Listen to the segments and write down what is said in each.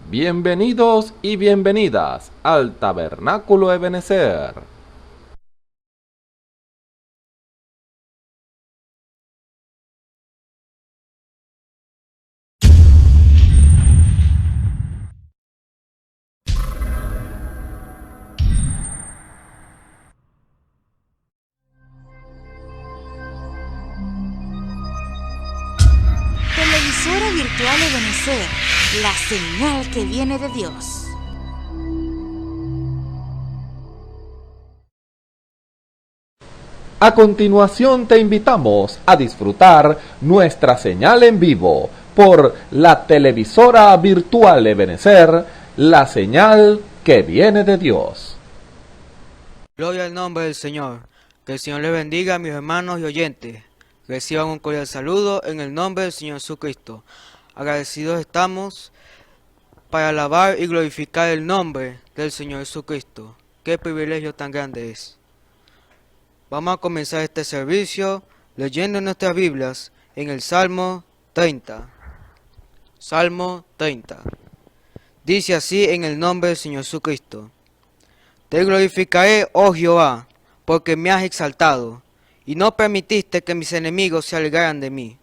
Bienvenidos y bienvenidas al Tabernáculo Ebenezer. Televisora virtual Ebenezer, la señal que viene de Dios. A continuación te invitamos a disfrutar nuestra señal en vivo por la televisora virtual Ebenezer, la señal que viene de Dios. Gloria al nombre del Señor. Que el Señor les bendiga a mis hermanos y oyentes. Reciban un cordial saludo en el nombre del Señor Jesucristo. Agradecidos estamos para alabar y glorificar el nombre del Señor Jesucristo. Qué privilegio tan grande es. Vamos a comenzar este servicio leyendo nuestras Biblias en el Salmo 30. Salmo 30. Dice así en el nombre del Señor Jesucristo. Te glorificaré, oh Jehová, porque me has exaltado, y no permitiste que mis enemigos se alegraran de mí.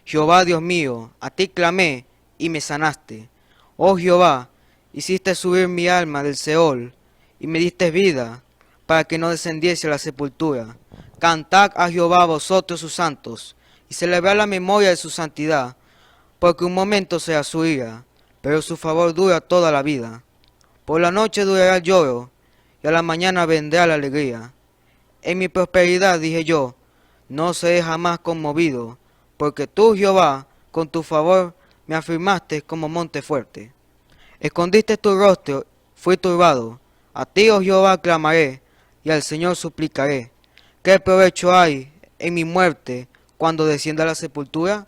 Jehová Dios mío, a ti clamé, y me sanaste. Oh Jehová, hiciste subir mi alma del Seol, y me diste vida, para que no descendiese a la sepultura. Cantad a Jehová vosotros sus santos, y celebrad la memoria de su santidad, porque un momento sea su ira, pero su favor dura toda la vida. Por la noche durará el lloro, y a la mañana vendrá la alegría. En mi prosperidad dije yo, no seré jamás conmovido, porque tú, Jehová, con tu favor me afirmaste como monte fuerte. Escondiste tu rostro, fui turbado. A ti, oh Jehová, clamaré, y al Señor suplicaré. ¿Qué provecho hay en mi muerte cuando descienda a la sepultura?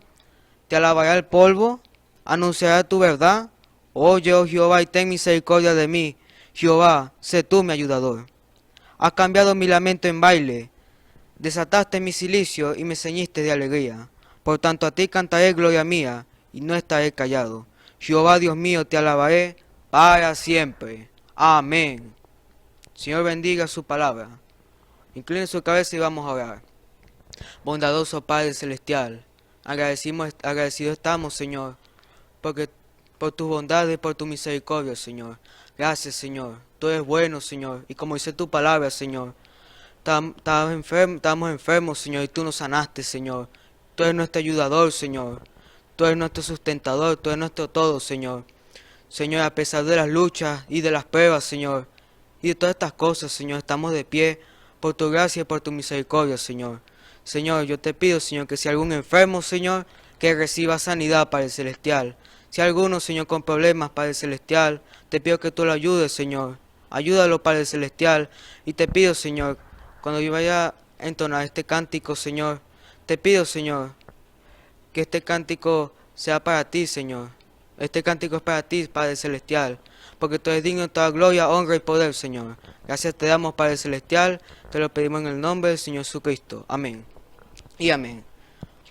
¿Te alabará el polvo? ¿Anunciará tu verdad? Oye, oh Jehová, y ten misericordia de mí. Jehová, sé tú mi ayudador. Has cambiado mi lamento en baile, desataste mi cilicio y me ceñiste de alegría. Por tanto a ti cantaré gloria mía, y no estaré callado. Jehová Dios mío, te alabaré para siempre. Amén. Señor bendiga su palabra. Incline su cabeza y vamos a orar. Bondadoso Padre Celestial, agradecidos estamos, Señor, porque por tus bondades y por tu misericordia, Señor. Gracias, Señor. Tú eres bueno, Señor. Y como dice tu palabra, Señor, estábamos enfermos, Señor, y tú nos sanaste, Señor. Tú eres nuestro ayudador, Señor. Tú eres nuestro sustentador, tú eres nuestro todo, Señor. Señor, a pesar de las luchas y de las pruebas, Señor, y de todas estas cosas, Señor, estamos de pie por tu gracia y por tu misericordia, Señor. Señor, yo te pido, Señor, que si algún enfermo, Señor, que reciba sanidad, Padre Celestial. Si alguno, Señor, con problemas, Padre Celestial, te pido que tú lo ayudes, Señor. Ayúdalo, Padre Celestial. Y te pido, Señor, cuando yo vaya a entonar este cántico, Señor, te pido, Señor, que este cántico sea para ti, Señor. Este cántico es para ti, Padre Celestial, porque tú eres digno de toda gloria, honra y poder, Señor. Gracias te damos, Padre Celestial, te lo pedimos en el nombre del Señor Jesucristo. Amén. Y amén.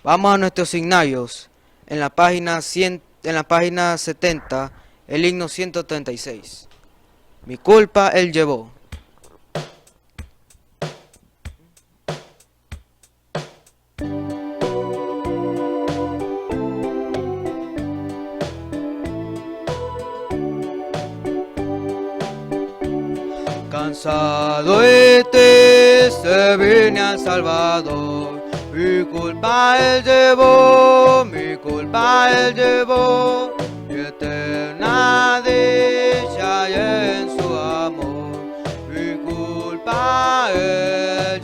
Vamos a nuestros signarios. En la página 70, el himno 136. Mi culpa él llevó. Cansado este se vine al Salvador, mi culpa él llevó, y eterna dicha hay en su amor, mi culpa él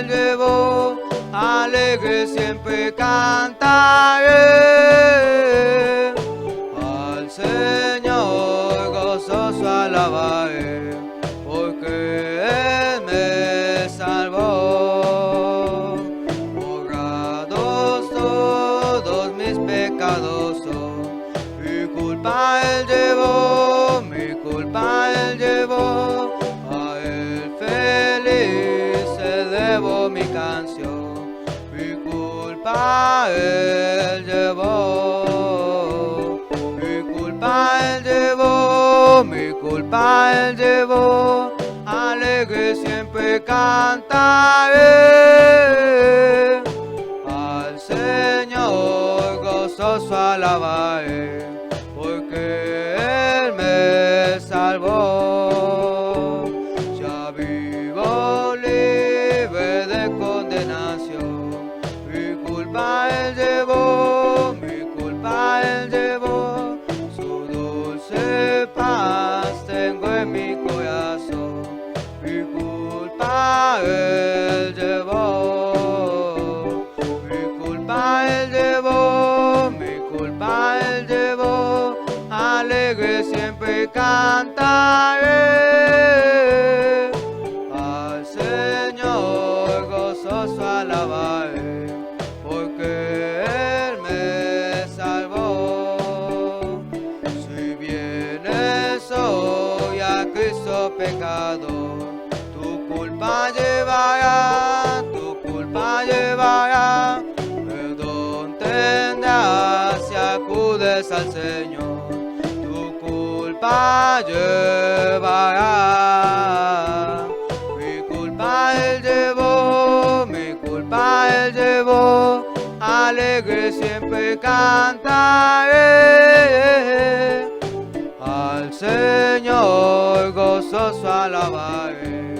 llevó, alegre siempre cantaré. Señor, gozoso alabaré, porque Él me salvó. Borrados todos mis pecados son, mi culpa Él llevó, a Él feliz se debo mi canción. Mi culpa culpa él llevó, mi culpa él llevó, mi culpa él llevó, alegre siempre cantaré, al Señor gozoso alabaré, porque Él me salvó. Ya vivo libre de condenación, mi culpa Él llevó, mi culpa Él llevó, su dulce paz tengo en mi corazón, mi culpa Él llevó, mi culpa Él llevó, mi culpa Él llevó, alegre siempre cantaré, al Señor gozoso alabaré, porque Él me salvó. Si vienes hoy a Cristo pecador, tu culpa llevará, tu culpa llevará, perdón tendrás si acudes al Señor, tu culpa llevará, mi culpa Él llevó, mi culpa Él llevó, alegre siempre cantaré, al Señor gozoso alabaré,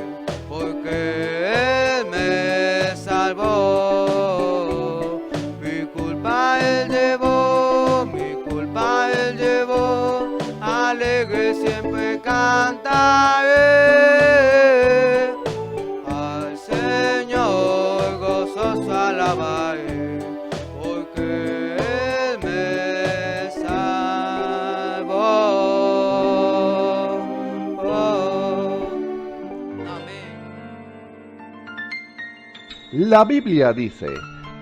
porque Él me salvó. Mi culpa Él llevó, mi culpa Él llevó, alegre siempre cantaré, al Señor gozoso alabaré, porque Él me salvó. Amén. La Biblia dice: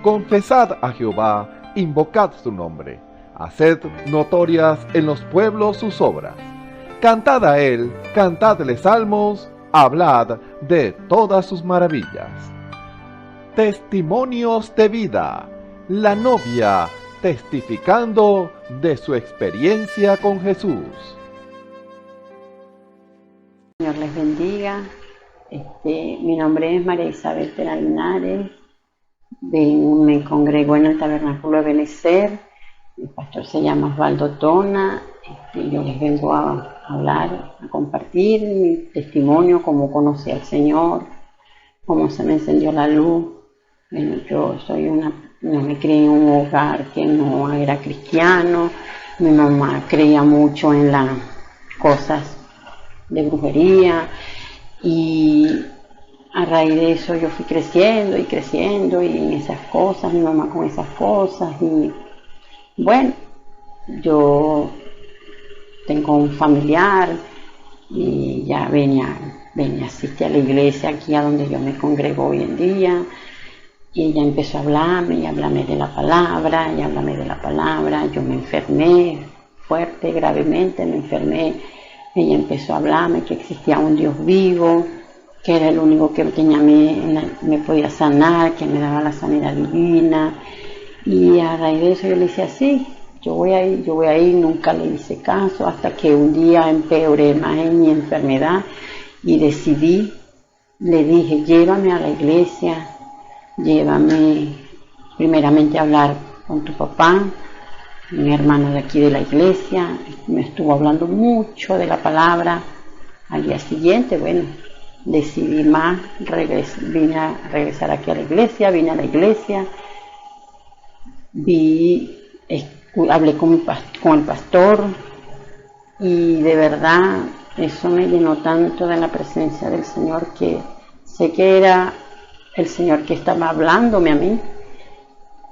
confesad a Jehová, invocad su nombre, haced notorias en los pueblos sus obras. Cantad a él, cantadle salmos, hablad de todas sus maravillas. Testimonios de vida. La novia testificando de su experiencia con Jesús. Señor les bendiga. Mi nombre es María Isabel Tena Linares. Me congrego en el Tabernáculo de Benecer. El pastor se llama Osvaldo Tona. Yo les vengo a hablar, a compartir mi testimonio, cómo conocí al Señor, cómo se me encendió la luz. Bueno, yo no me crié en un hogar que no era cristiano. Mi mamá creía mucho en las cosas de brujería y a raíz de eso yo fui creciendo y en esas cosas, mi mamá con esas cosas. Y bueno, yo tengo un familiar y ya venía a asistir a la iglesia aquí a donde yo me congrego hoy en día, y ella empezó a hablarme de la palabra, yo me enfermé fuerte, gravemente me enfermé. Ella empezó a hablarme que existía un Dios vivo, que era el único que me podía sanar, que me daba la sanidad divina. Y a raíz de eso yo le decía, sí, yo voy a ir, nunca le hice caso, hasta que un día empeoré más en mi enfermedad y decidí, le dije, llévame a la iglesia, llévame primeramente a hablar con tu papá, mi hermano de aquí de la iglesia. Me estuvo hablando mucho de la palabra. Al día siguiente, bueno, decidí más, vine a regresar aquí a la iglesia, hablé con el pastor, y de verdad eso me llenó tanto de la presencia del Señor que sé que era el Señor que estaba hablándome a mí,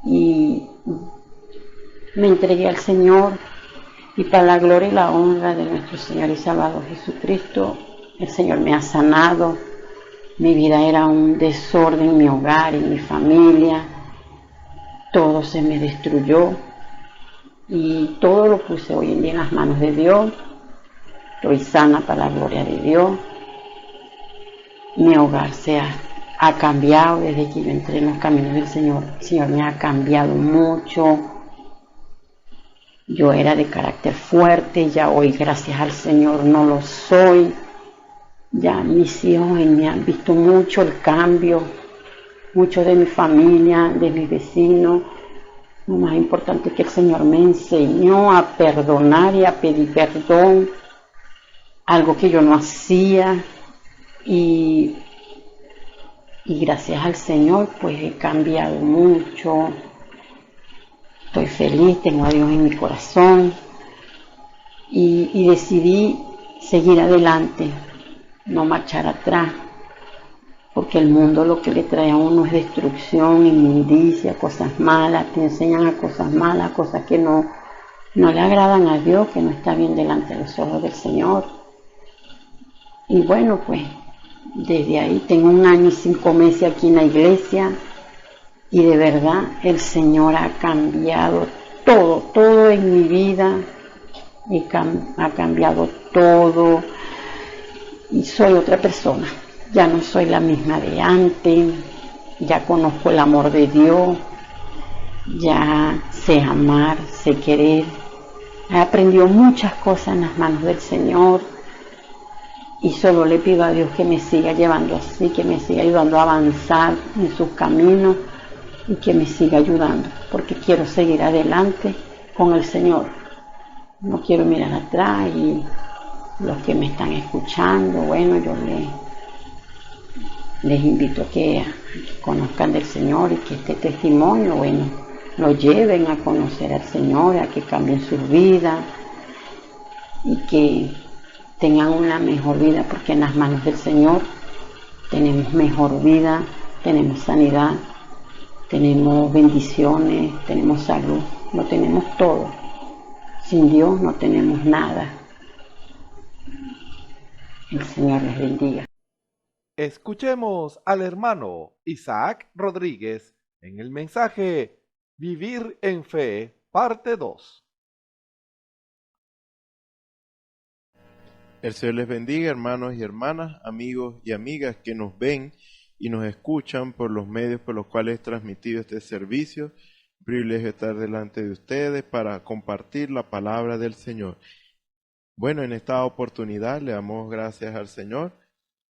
y me entregué al Señor, y para la gloria y la honra de nuestro Señor y Salvador Jesucristo, el Señor me ha sanado. Mi vida era un desorden en mi hogar, en mi familia, todo se me destruyó y todo lo puse hoy en día en las manos de Dios. Estoy sana para la gloria de Dios. Mi hogar se ha ha cambiado desde que yo entré en los caminos del Señor. El Señor me ha cambiado mucho. Yo era de carácter fuerte, ya hoy gracias al Señor no lo soy. Ya mis hijos me han visto mucho el cambio, muchos de mi familia, de mis vecinos. Lo más importante es que el Señor me enseñó a perdonar y a pedir perdón, algo que yo no hacía, y gracias al Señor pues he cambiado mucho. Estoy feliz, tengo a Dios en mi corazón y decidí seguir adelante, no marchar atrás, porque el mundo lo que le trae a uno es destrucción, inmundicia, cosas malas, te enseñan a cosas malas, cosas que no le agradan a Dios, que no está bien delante de los ojos del Señor. Y bueno, pues desde ahí tengo 1 año y 5 meses aquí en la iglesia y de verdad el Señor ha cambiado todo en mi vida, ha cambiado todo y soy otra persona. Ya no soy la misma de antes, ya conozco el amor de Dios, ya sé amar, sé querer. He aprendido muchas cosas en las manos del Señor y solo le pido a Dios que me siga llevando así, que me siga ayudando a avanzar en sus caminos y que me siga ayudando, porque quiero seguir adelante con el Señor. No quiero mirar atrás y los que me están escuchando, bueno, yo les invito a que conozcan del Señor y que este testimonio, bueno, lo lleven a conocer al Señor, a que cambien sus vidas y que tengan una mejor vida, porque en las manos del Señor tenemos mejor vida, tenemos sanidad, tenemos bendiciones, tenemos salud, lo tenemos todo. Sin Dios no tenemos nada. El Señor les bendiga. Escuchemos al hermano Isaac Rodríguez en el mensaje Vivir en Fe, parte 2. El Señor les bendiga, hermanos y hermanas, amigos y amigas que nos ven y nos escuchan por los medios por los cuales es transmitido este servicio. Privilegio estar delante de ustedes para compartir la palabra del Señor. Bueno, en esta oportunidad le damos gracias al Señor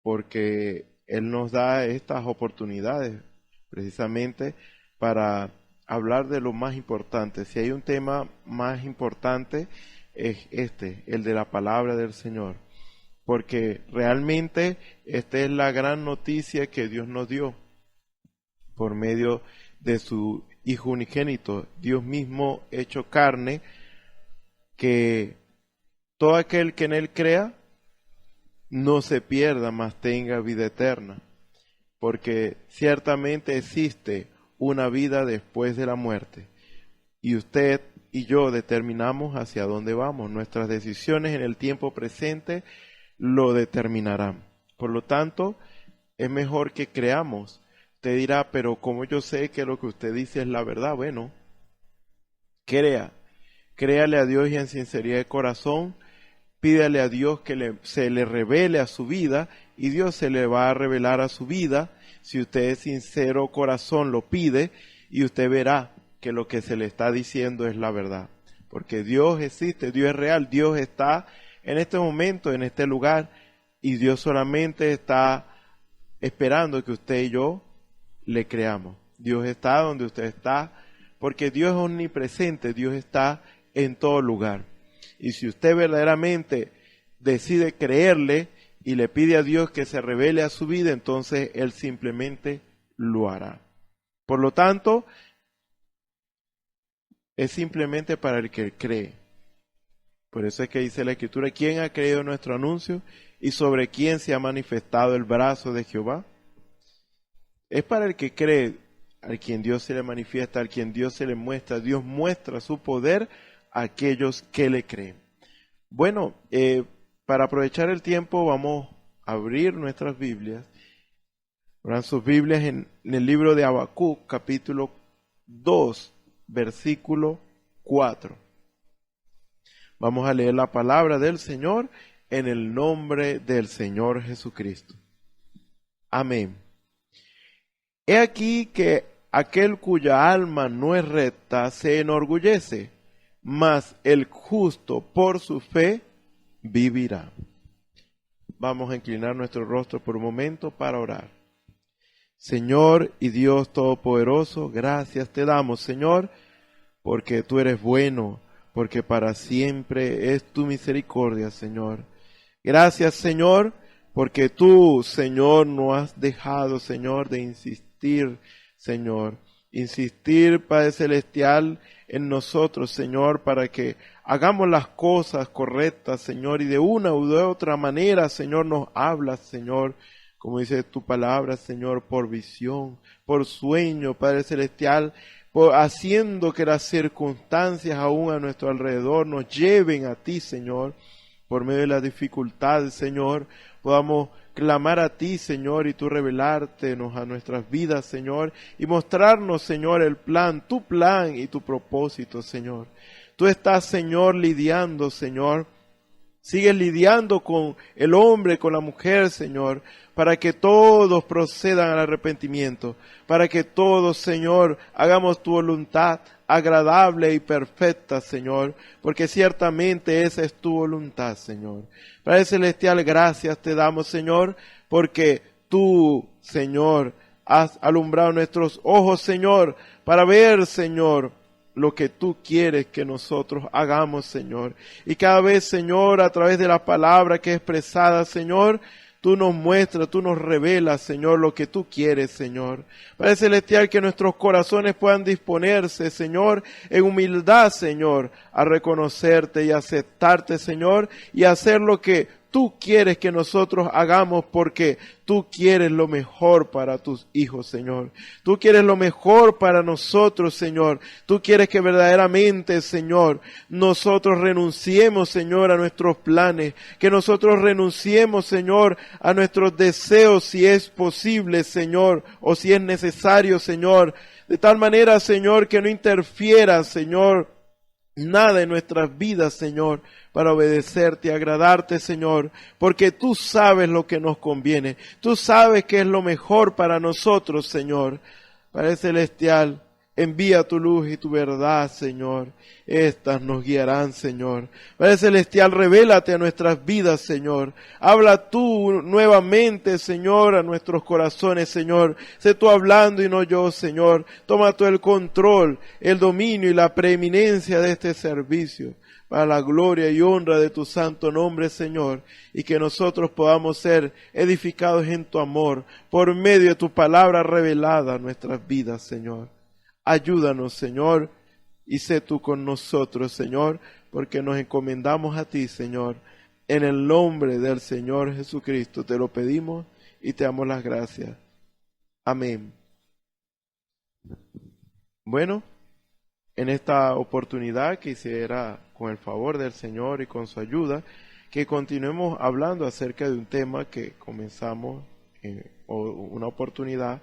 porque Él nos da estas oportunidades precisamente para hablar de lo más importante. Si hay un tema más importante es el de la palabra del Señor, porque realmente esta es la gran noticia que Dios nos dio por medio de su Hijo unigénito, Dios mismo hecho carne, que todo aquel que en Él crea no se pierda, mas tenga vida eterna, porque ciertamente existe una vida después de la muerte, y usted y yo determinamos hacia dónde vamos. Nuestras decisiones en el tiempo presente lo determinarán. Por lo tanto, es mejor que creamos. Usted dirá, pero ¿cómo yo sé que lo que usted dice es la verdad? Bueno, créale a Dios y en sinceridad de corazón, pídale a Dios que se le revele a su vida y Dios se le va a revelar a su vida. Si usted es sincero corazón lo pide y usted verá que lo que se le está diciendo es la verdad. Porque Dios existe, Dios es real, Dios está en este momento, en este lugar, y Dios solamente está esperando que usted y yo le creamos. Dios está donde usted está, porque Dios es omnipresente, Dios está en todo lugar. Y si usted verdaderamente decide creerle y le pide a Dios que se revele a su vida, entonces Él simplemente lo hará. Por lo tanto, es simplemente para el que cree. Por eso es que dice la Escritura, ¿quién ha creído nuestro anuncio y sobre quién se ha manifestado el brazo de Jehová? Es para el que cree, al quien Dios se le manifiesta, al quien Dios se le muestra. Dios muestra su poder a aquellos que le creen. Bueno, para aprovechar el tiempo vamos a abrir nuestras Biblias. Abran sus Biblias en el libro de Habacuc, capítulo 2, versículo 4. Vamos a leer la palabra del Señor en el nombre del Señor Jesucristo. Amén. He aquí que aquel cuya alma no es recta se enorgullece, mas el justo por su fe vivirá. Vamos a inclinar nuestro rostro por un momento para orar. Señor y Dios Todopoderoso, gracias te damos, Señor, porque tú eres bueno, porque para siempre es tu misericordia, Señor. Gracias, Señor, porque tú, Señor, no has dejado, Señor, de insistir, Señor. Insistir, Padre Celestial, en nosotros, Señor, para que hagamos las cosas correctas, Señor, y de una u de otra manera, Señor, nos hablas, Señor, como dice tu palabra, Señor, por visión, por sueño, Padre Celestial, haciendo que las circunstancias aún a nuestro alrededor nos lleven a ti, Señor, por medio de las dificultades, Señor, podamos clamar a ti, Señor, y tú revelártenos a nuestras vidas, Señor, y mostrarnos, Señor, el plan, tu plan y tu propósito, Señor. Tú estás, Señor, lidiando, Señor, sigues lidiando con el hombre, con la mujer, Señor, para que todos procedan al arrepentimiento, para que todos, Señor, hagamos tu voluntad agradable y perfecta, Señor, porque ciertamente esa es tu voluntad, Señor. Padre Celestial, gracias te damos, Señor, porque tú, Señor, has alumbrado nuestros ojos, Señor, para ver, Señor, lo que tú quieres que nosotros hagamos, Señor. Y cada vez, Señor, a través de la palabra que es expresada, Señor, tú nos muestras, tú nos revelas, Señor, lo que tú quieres, Señor. Padre Celestial, que nuestros corazones puedan disponerse, Señor, en humildad, Señor, a reconocerte y aceptarte, Señor, y hacer lo que tú quieres que nosotros hagamos, porque tú quieres lo mejor para tus hijos, Señor. Tú quieres lo mejor para nosotros, Señor. Tú quieres que verdaderamente, Señor, nosotros renunciemos, Señor, a nuestros planes. Que nosotros renunciemos, Señor, a nuestros deseos, si es posible, Señor, o si es necesario, Señor. De tal manera, Señor, que no interfiera, Señor, nada en nuestras vidas, Señor, para obedecerte y agradarte, Señor, porque tú sabes lo que nos conviene. Tú sabes que es lo mejor para nosotros, Señor. Padre Celestial, envía tu luz y tu verdad, Señor. Estas nos guiarán, Señor. Padre Celestial, revélate a nuestras vidas, Señor. Habla tú nuevamente, Señor, a nuestros corazones, Señor. Sé tú hablando y no yo, Señor. Toma tú el control, el dominio y la preeminencia de este servicio, para la gloria y honra de tu santo nombre, Señor, y que nosotros podamos ser edificados en tu amor, por medio de tu palabra revelada a nuestras vidas, Señor. Ayúdanos, Señor, y sé tú con nosotros, Señor, porque nos encomendamos a ti, Señor. En el nombre del Señor Jesucristo te lo pedimos y te damos las gracias. Amén. Bueno, en esta oportunidad quisiera, con el favor del Señor y con su ayuda, que continuemos hablando acerca de un tema que comenzamos, o una oportunidad,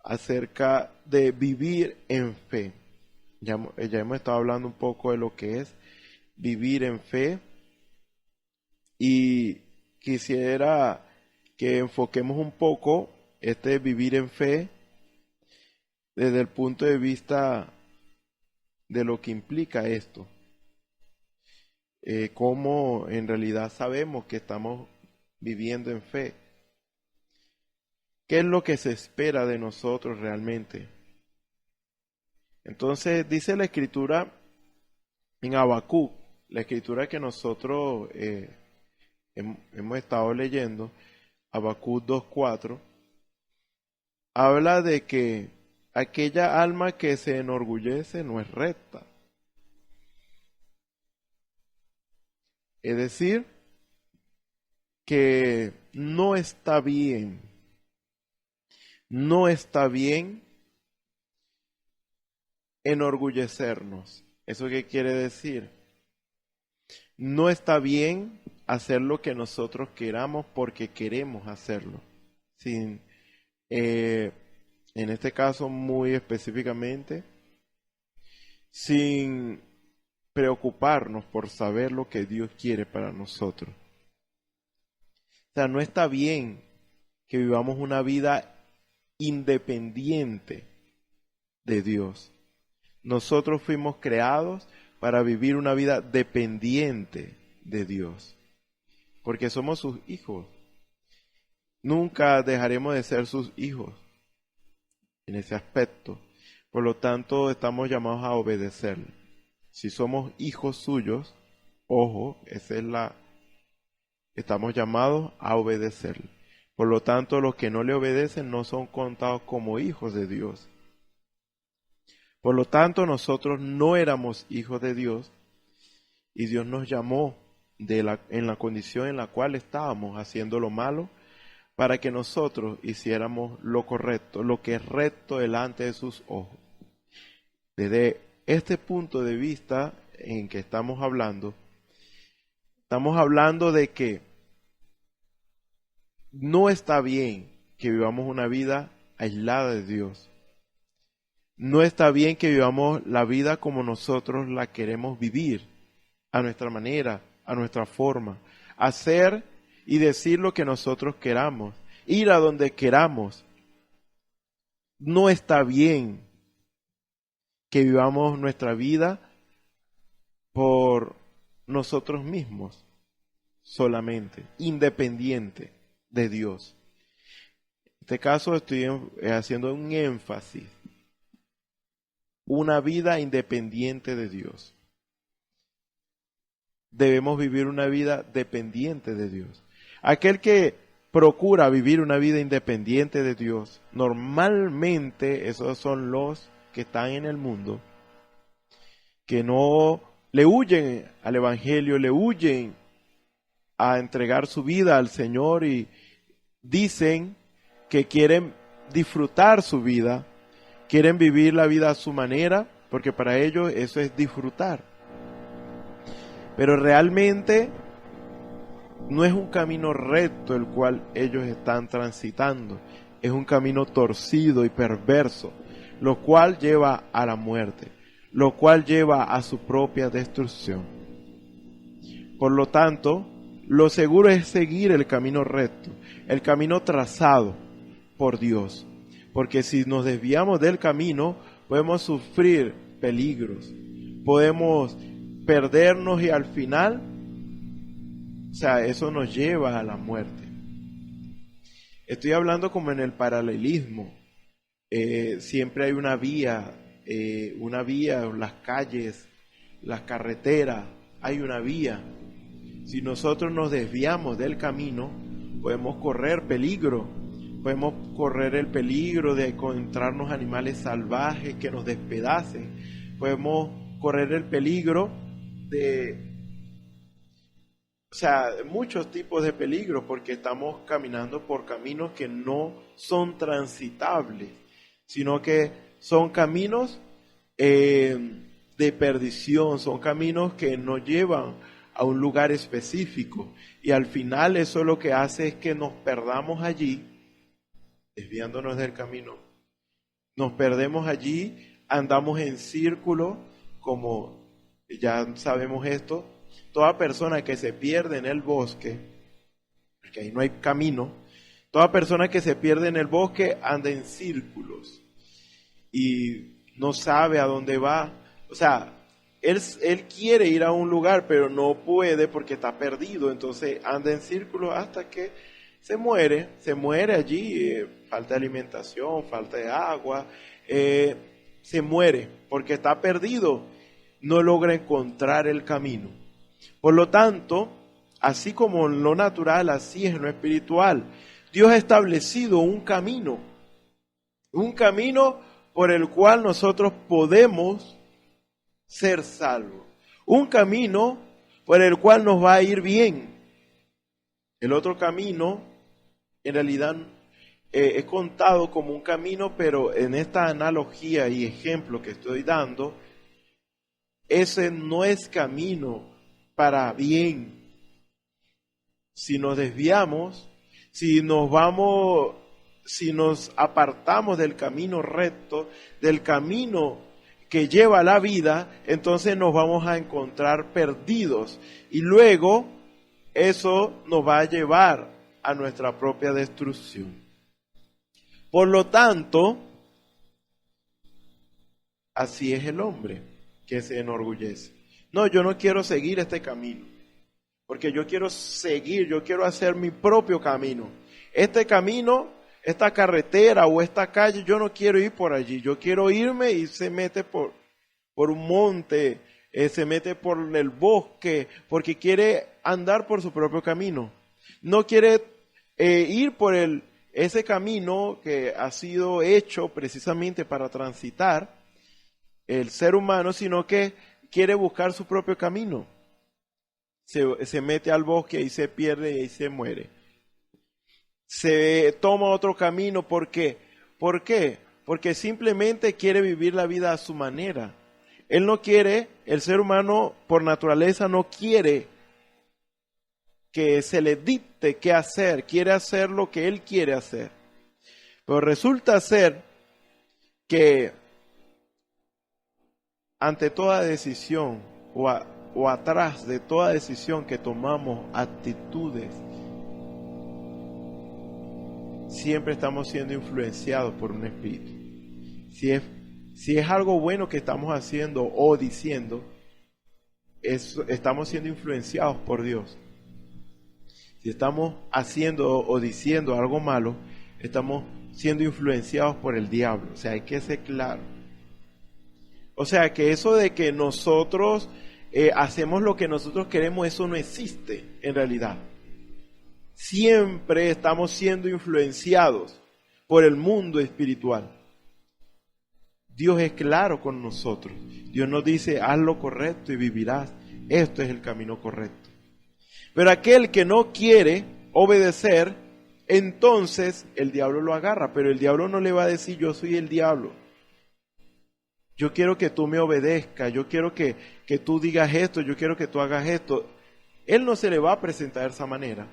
acerca de vivir en fe. Ya hemos estado hablando un poco de lo que es vivir en fe, y quisiera que enfoquemos un poco este vivir en fe desde el punto de vista de lo que implica esto. Cómo en realidad sabemos que estamos viviendo en fe. ¿Qué es lo que se espera de nosotros realmente? Entonces dice la Escritura en Habacuc, la Escritura que nosotros hemos estado leyendo, Habacuc 2:4, habla de que aquella alma que se enorgullece no es recta. Es decir, que no está bien enorgullecernos. ¿Eso qué quiere decir? No está bien hacer lo que nosotros queramos porque queremos hacerlo. En este caso muy específicamente, sin preocuparnos por saber lo que Dios quiere para nosotros. O sea, no está bien que vivamos una vida independiente de Dios. Nosotros fuimos creados para vivir una vida dependiente de Dios, porque somos sus hijos. Nunca dejaremos de ser sus hijos en ese aspecto. Por lo tanto, estamos llamados a obedecerle. Si somos hijos suyos, ojo, estamos llamados a obedecerle. Por lo tanto, los que no le obedecen no son contados como hijos de Dios. Por lo tanto, nosotros no éramos hijos de Dios y Dios nos llamó en la condición en la cual estábamos haciendo lo malo para que nosotros hiciéramos lo correcto, lo que es recto delante de sus ojos. Desde este punto de vista en que estamos hablando de que no está bien que vivamos una vida aislada de Dios. No está bien que vivamos la vida como nosotros la queremos vivir, a nuestra manera, a nuestra forma, hacer y decir lo que nosotros queramos, ir a donde queramos. No está bien que vivamos nuestra vida por nosotros mismos, solamente, independiente de Dios. En este caso estoy haciendo un énfasis. Una vida independiente de Dios. Debemos vivir una vida dependiente de Dios. Aquel que procura vivir una vida independiente de Dios, normalmente esos son los que están en el mundo, que no le huyen al Evangelio, le huyen a entregar su vida al Señor y dicen que quieren disfrutar su vida, quieren vivir la vida a su manera, porque para ellos eso es disfrutar. Pero realmente no es un camino recto el cual ellos están transitando. Es un camino torcido y perverso, lo cual lleva a la muerte, lo cual lleva a su propia destrucción. Por lo tanto, lo seguro es seguir el camino recto, el camino trazado por Dios. Porque si nos desviamos del camino, podemos sufrir peligros, podemos perdernos y al final, eso nos lleva a la muerte. Estoy hablando como en el paralelismo. Siempre hay una vía, las calles, las carreteras, hay una vía. Si nosotros nos desviamos del camino, podemos correr peligro. Podemos correr el peligro de encontrarnos animales salvajes que nos despedacen. Podemos correr el peligro de muchos tipos de peligros, porque estamos caminando por caminos que no son transitables, sino que son caminos de perdición, son caminos que nos llevan a un lugar específico. Y al final eso lo que hace es que nos perdamos allí, desviándonos del camino. Nos perdemos allí, andamos en círculo, como ya sabemos esto. Toda persona que se pierde en el bosque, porque ahí no hay camino, toda persona que se pierde en el bosque anda en círculos y no sabe a dónde va. Él quiere ir a un lugar, pero no puede porque está perdido, entonces anda en círculos hasta que se muere allí, falta de alimentación, falta de agua, se muere porque está perdido, no logra encontrar el camino. Por lo tanto, así como en lo natural, así es en lo espiritual. Dios ha establecido un camino por el cual nosotros podemos ser salvos, un camino por el cual nos va a ir bien. El otro camino, en realidad, es contado como un camino, pero en esta analogía y ejemplo que estoy dando, ese no es camino para bien. Si nos desviamos, si nos apartamos del camino recto, del camino que lleva a la vida, entonces nos vamos a encontrar perdidos y luego eso nos va a llevar a nuestra propia destrucción. Por lo tanto, así es el hombre que se enorgullece. No, yo no quiero seguir este camino, porque yo quiero hacer mi propio camino. Este camino, esta carretera o esta calle, yo no quiero ir por allí. Yo quiero irme y se mete por un monte, se mete por el bosque, porque quiere andar por su propio camino. No quiere ir por ese camino que ha sido hecho precisamente para transitar el ser humano, sino que quiere buscar su propio camino. Se mete al bosque y se pierde y se muere. Se toma otro camino, ¿por qué? ¿Por qué? Porque simplemente quiere vivir la vida a su manera. Él no quiere, el ser humano por naturaleza no quiere que se le dicte qué hacer, quiere hacer lo que él quiere hacer. Pero resulta ser que ante toda decisión o atrás de toda decisión que tomamos, actitudes, siempre estamos siendo influenciados por un espíritu. Si es algo bueno que estamos haciendo o diciendo, estamos siendo influenciados por Dios. Si estamos haciendo o diciendo algo malo, estamos siendo influenciados por el diablo. O sea, hay que ser claro. O sea, que eso de que nosotros hacemos lo que nosotros queremos, eso no existe en realidad. Siempre estamos siendo influenciados por el mundo espiritual. Dios es claro con nosotros. Dios nos dice, haz lo correcto y vivirás. Esto es el camino correcto. Pero aquel que no quiere obedecer, entonces el diablo lo agarra. Pero el diablo no le va a decir, yo soy el diablo. Yo quiero que tú me obedezcas, yo quiero que tú digas esto, yo quiero que tú hagas esto. Él no se le va a presentar de esa manera.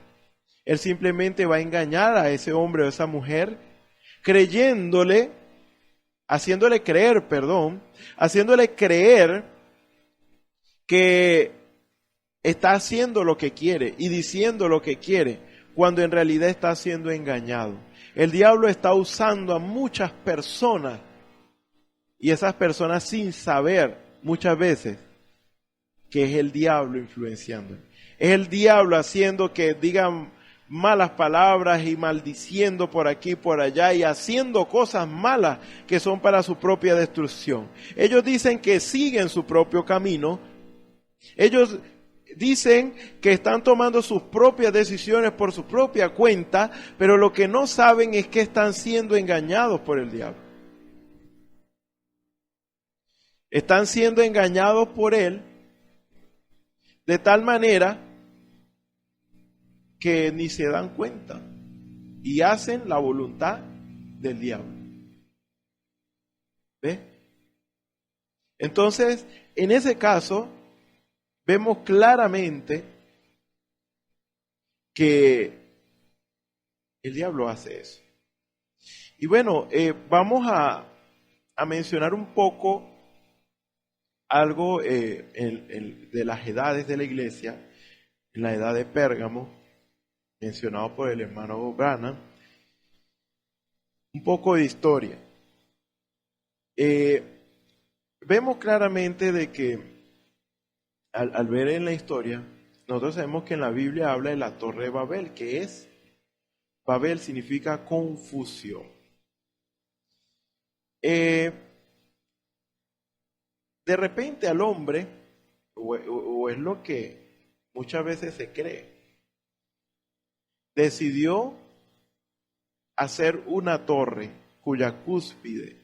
Él simplemente va a engañar a ese hombre o a esa mujer, haciéndole creer que está haciendo lo que quiere y diciendo lo que quiere, cuando en realidad está siendo engañado. El diablo está usando a muchas personas, y esas personas sin saber muchas veces que es el diablo influenciando. Es el diablo haciendo que digan malas palabras y maldiciendo por aquí y por allá y haciendo cosas malas que son para su propia destrucción. Ellos dicen que siguen su propio camino. Ellos dicen que están tomando sus propias decisiones por su propia cuenta, pero lo que no saben es que están siendo engañados por el diablo. Están siendo engañados por él de tal manera que ni se dan cuenta y hacen la voluntad del diablo. ¿Ve? Entonces, en ese caso, vemos claramente que el diablo hace eso. Y bueno, vamos a mencionar un poco algo de las edades de la iglesia, en la edad de Pérgamo, mencionado por el hermano Branham, un poco de historia. Vemos claramente de que al ver en la historia, nosotros sabemos que en la Biblia habla de la Torre de Babel, Babel significa confusión. De repente al hombre, o es lo que muchas veces se cree, decidió hacer una torre cuya cúspide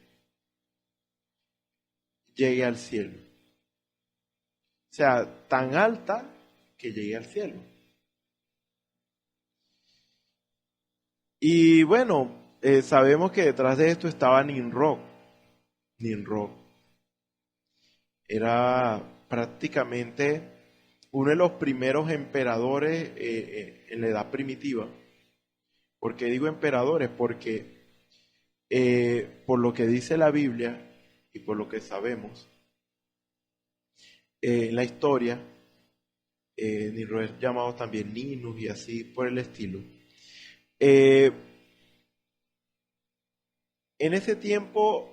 llegue al cielo. O sea, tan alta que llegue al cielo. Y bueno, sabemos que detrás de esto estaba Nimrod. Era prácticamente uno de los primeros emperadores en la edad primitiva. ¿Por qué digo emperadores? Porque por lo que dice la Biblia y por lo que sabemos, en la historia, Nimrod es llamado también Ninus y así por el estilo. en ese tiempo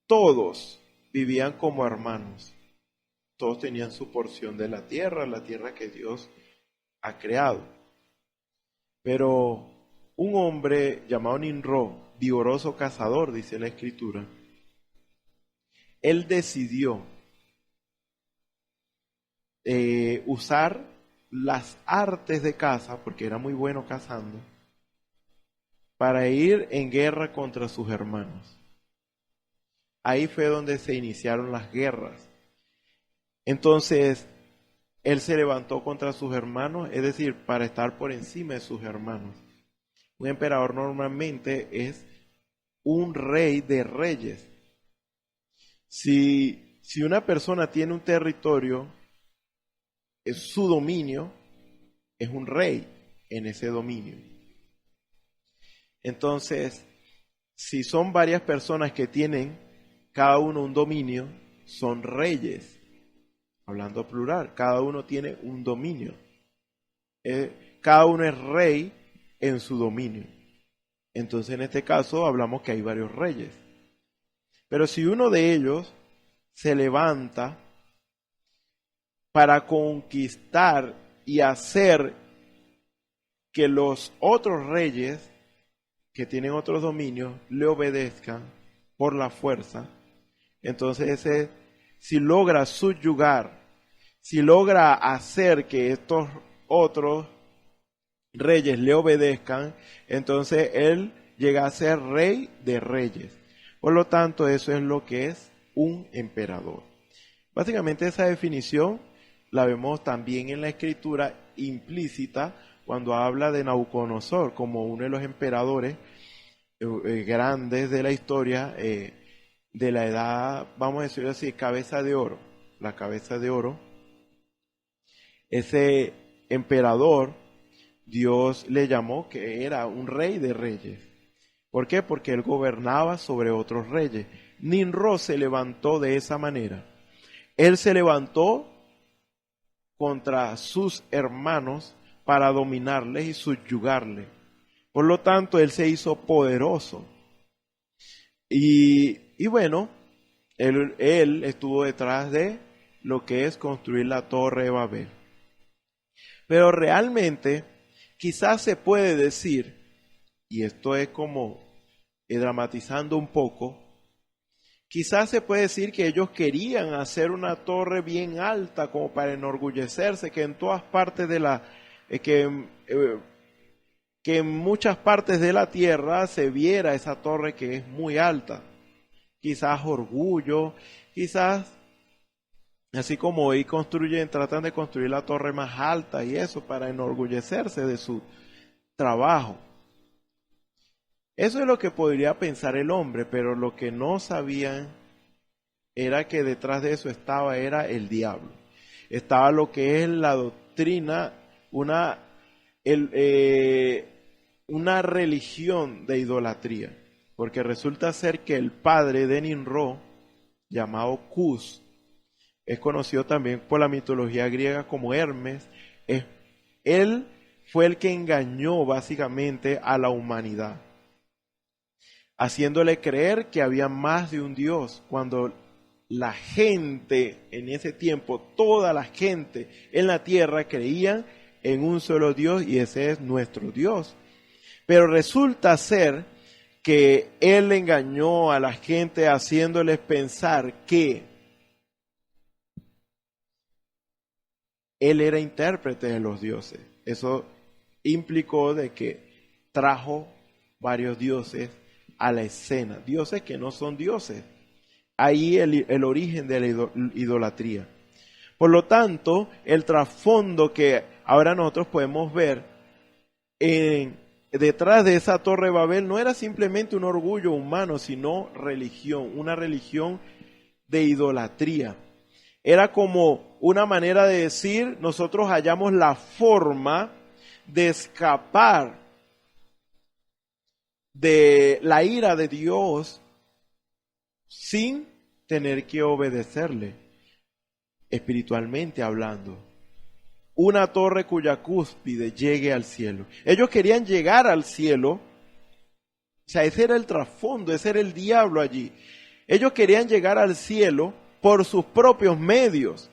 todos vivían como hermanos. Todos tenían su porción de la tierra que Dios ha creado. Pero un hombre llamado Nimrod, vigoroso cazador, dice la Escritura, él decidió usar las artes de caza, porque era muy bueno cazando, para ir en guerra contra sus hermanos. Ahí fue donde se iniciaron las guerras. Entonces, él se levantó contra sus hermanos, es decir, para estar por encima de sus hermanos. Un emperador normalmente es un rey de reyes. Si una persona tiene un territorio, es su dominio, es un rey en ese dominio. Entonces, si son varias personas que tienen cada uno un dominio, son reyes. Hablando plural, cada uno tiene un dominio. Cada uno es rey en su dominio. Entonces, en este caso, hablamos que hay varios reyes. Pero si uno de ellos se levanta para conquistar y hacer que los otros reyes que tienen otros dominios le obedezcan por la fuerza, entonces si logra subyugar, si logra hacer que estos otros reyes le obedezcan, entonces él llega a ser rey de reyes. Por lo tanto, eso es lo que es un emperador. Básicamente esa definición la vemos también en la Escritura implícita cuando habla de Nabucodonosor como uno de los emperadores grandes de la historia, de la edad, vamos a decirlo así, cabeza de oro. La cabeza de oro. Ese emperador, Dios le llamó que era un rey de reyes. ¿Por qué? Porque él gobernaba sobre otros reyes. Nimrod se levantó de esa manera. Él se levantó contra sus hermanos para dominarles y subyugarles. Por lo tanto, él se hizo poderoso. Y bueno, él estuvo detrás de lo que es construir la Torre de Babel. Pero realmente, quizás se puede decir, y esto es como dramatizando un poco, quizás se puede decir que ellos querían hacer una torre bien alta como para enorgullecerse, que en todas partes de que en muchas partes de la tierra se viera esa torre que es muy alta. Quizás orgullo, quizás así como hoy tratan de construir la torre más alta y eso para enorgullecerse de su trabajo. Eso es lo que podría pensar el hombre, pero lo que no sabían era que detrás de eso era el diablo. Estaba lo que es la doctrina, una religión de idolatría. Porque resulta ser que el padre de Nimrod, llamado Cus, es conocido también por la mitología griega como Hermes. Él fue el que engañó básicamente a la humanidad, haciéndole creer que había más de un Dios, cuando la gente en ese tiempo, toda la gente en la tierra creían en un solo Dios y ese es nuestro Dios. Pero resulta ser que él engañó a la gente haciéndoles pensar que él era intérprete de los dioses. Eso implicó de que trajo varios dioses a la escena, dioses que no son dioses. Ahí el origen de la idolatría. Por lo tanto, el trasfondo que ahora nosotros podemos ver detrás de esa Torre de Babel no era simplemente un orgullo humano, sino religión, una religión de idolatría. Era como una manera de decir, nosotros hallamos la forma de escapar de la ira de Dios sin tener que obedecerle, espiritualmente hablando. Una torre cuya cúspide llegue al cielo. Ellos querían llegar al cielo O sea, ese era el trasfondo, ese era el diablo allí. Ellos querían llegar al cielo por sus propios medios,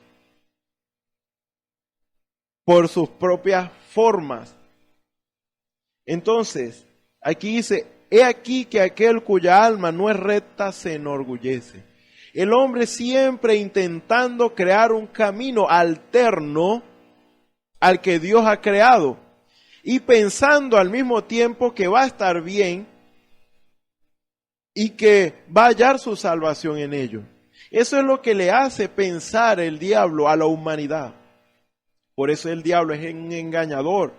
por sus propias formas. Entonces, aquí dice, he aquí que aquel cuya alma no es recta se enorgullece. El hombre siempre intentando crear un camino alterno al que Dios ha creado y pensando al mismo tiempo que va a estar bien y que va a hallar su salvación en ello. Eso es lo que le hace pensar el diablo a la humanidad. Por eso el diablo es un engañador.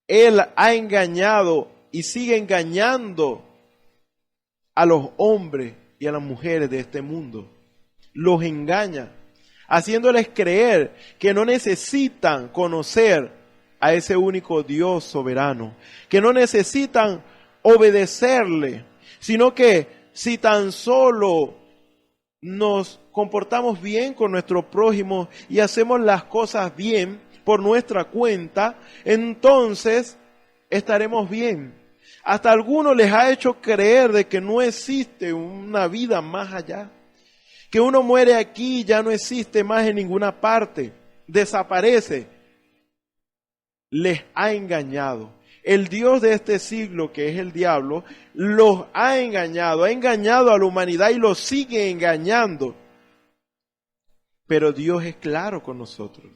Él ha engañado y sigue engañando a los hombres y a las mujeres de este mundo. Los engaña, haciéndoles creer que no necesitan conocer a ese único Dios soberano, que no necesitan obedecerle, sino que si tan solo nos comportamos bien con nuestro prójimo y hacemos las cosas bien por nuestra cuenta, entonces estaremos bien. Hasta a algunos les ha hecho creer de que no existe una vida más allá, que uno muere aquí y ya no existe más en ninguna parte, desaparece. Les ha engañado. El Dios de este siglo, que es el diablo, los ha engañado a la humanidad y los sigue engañando. Pero Dios es claro con nosotros.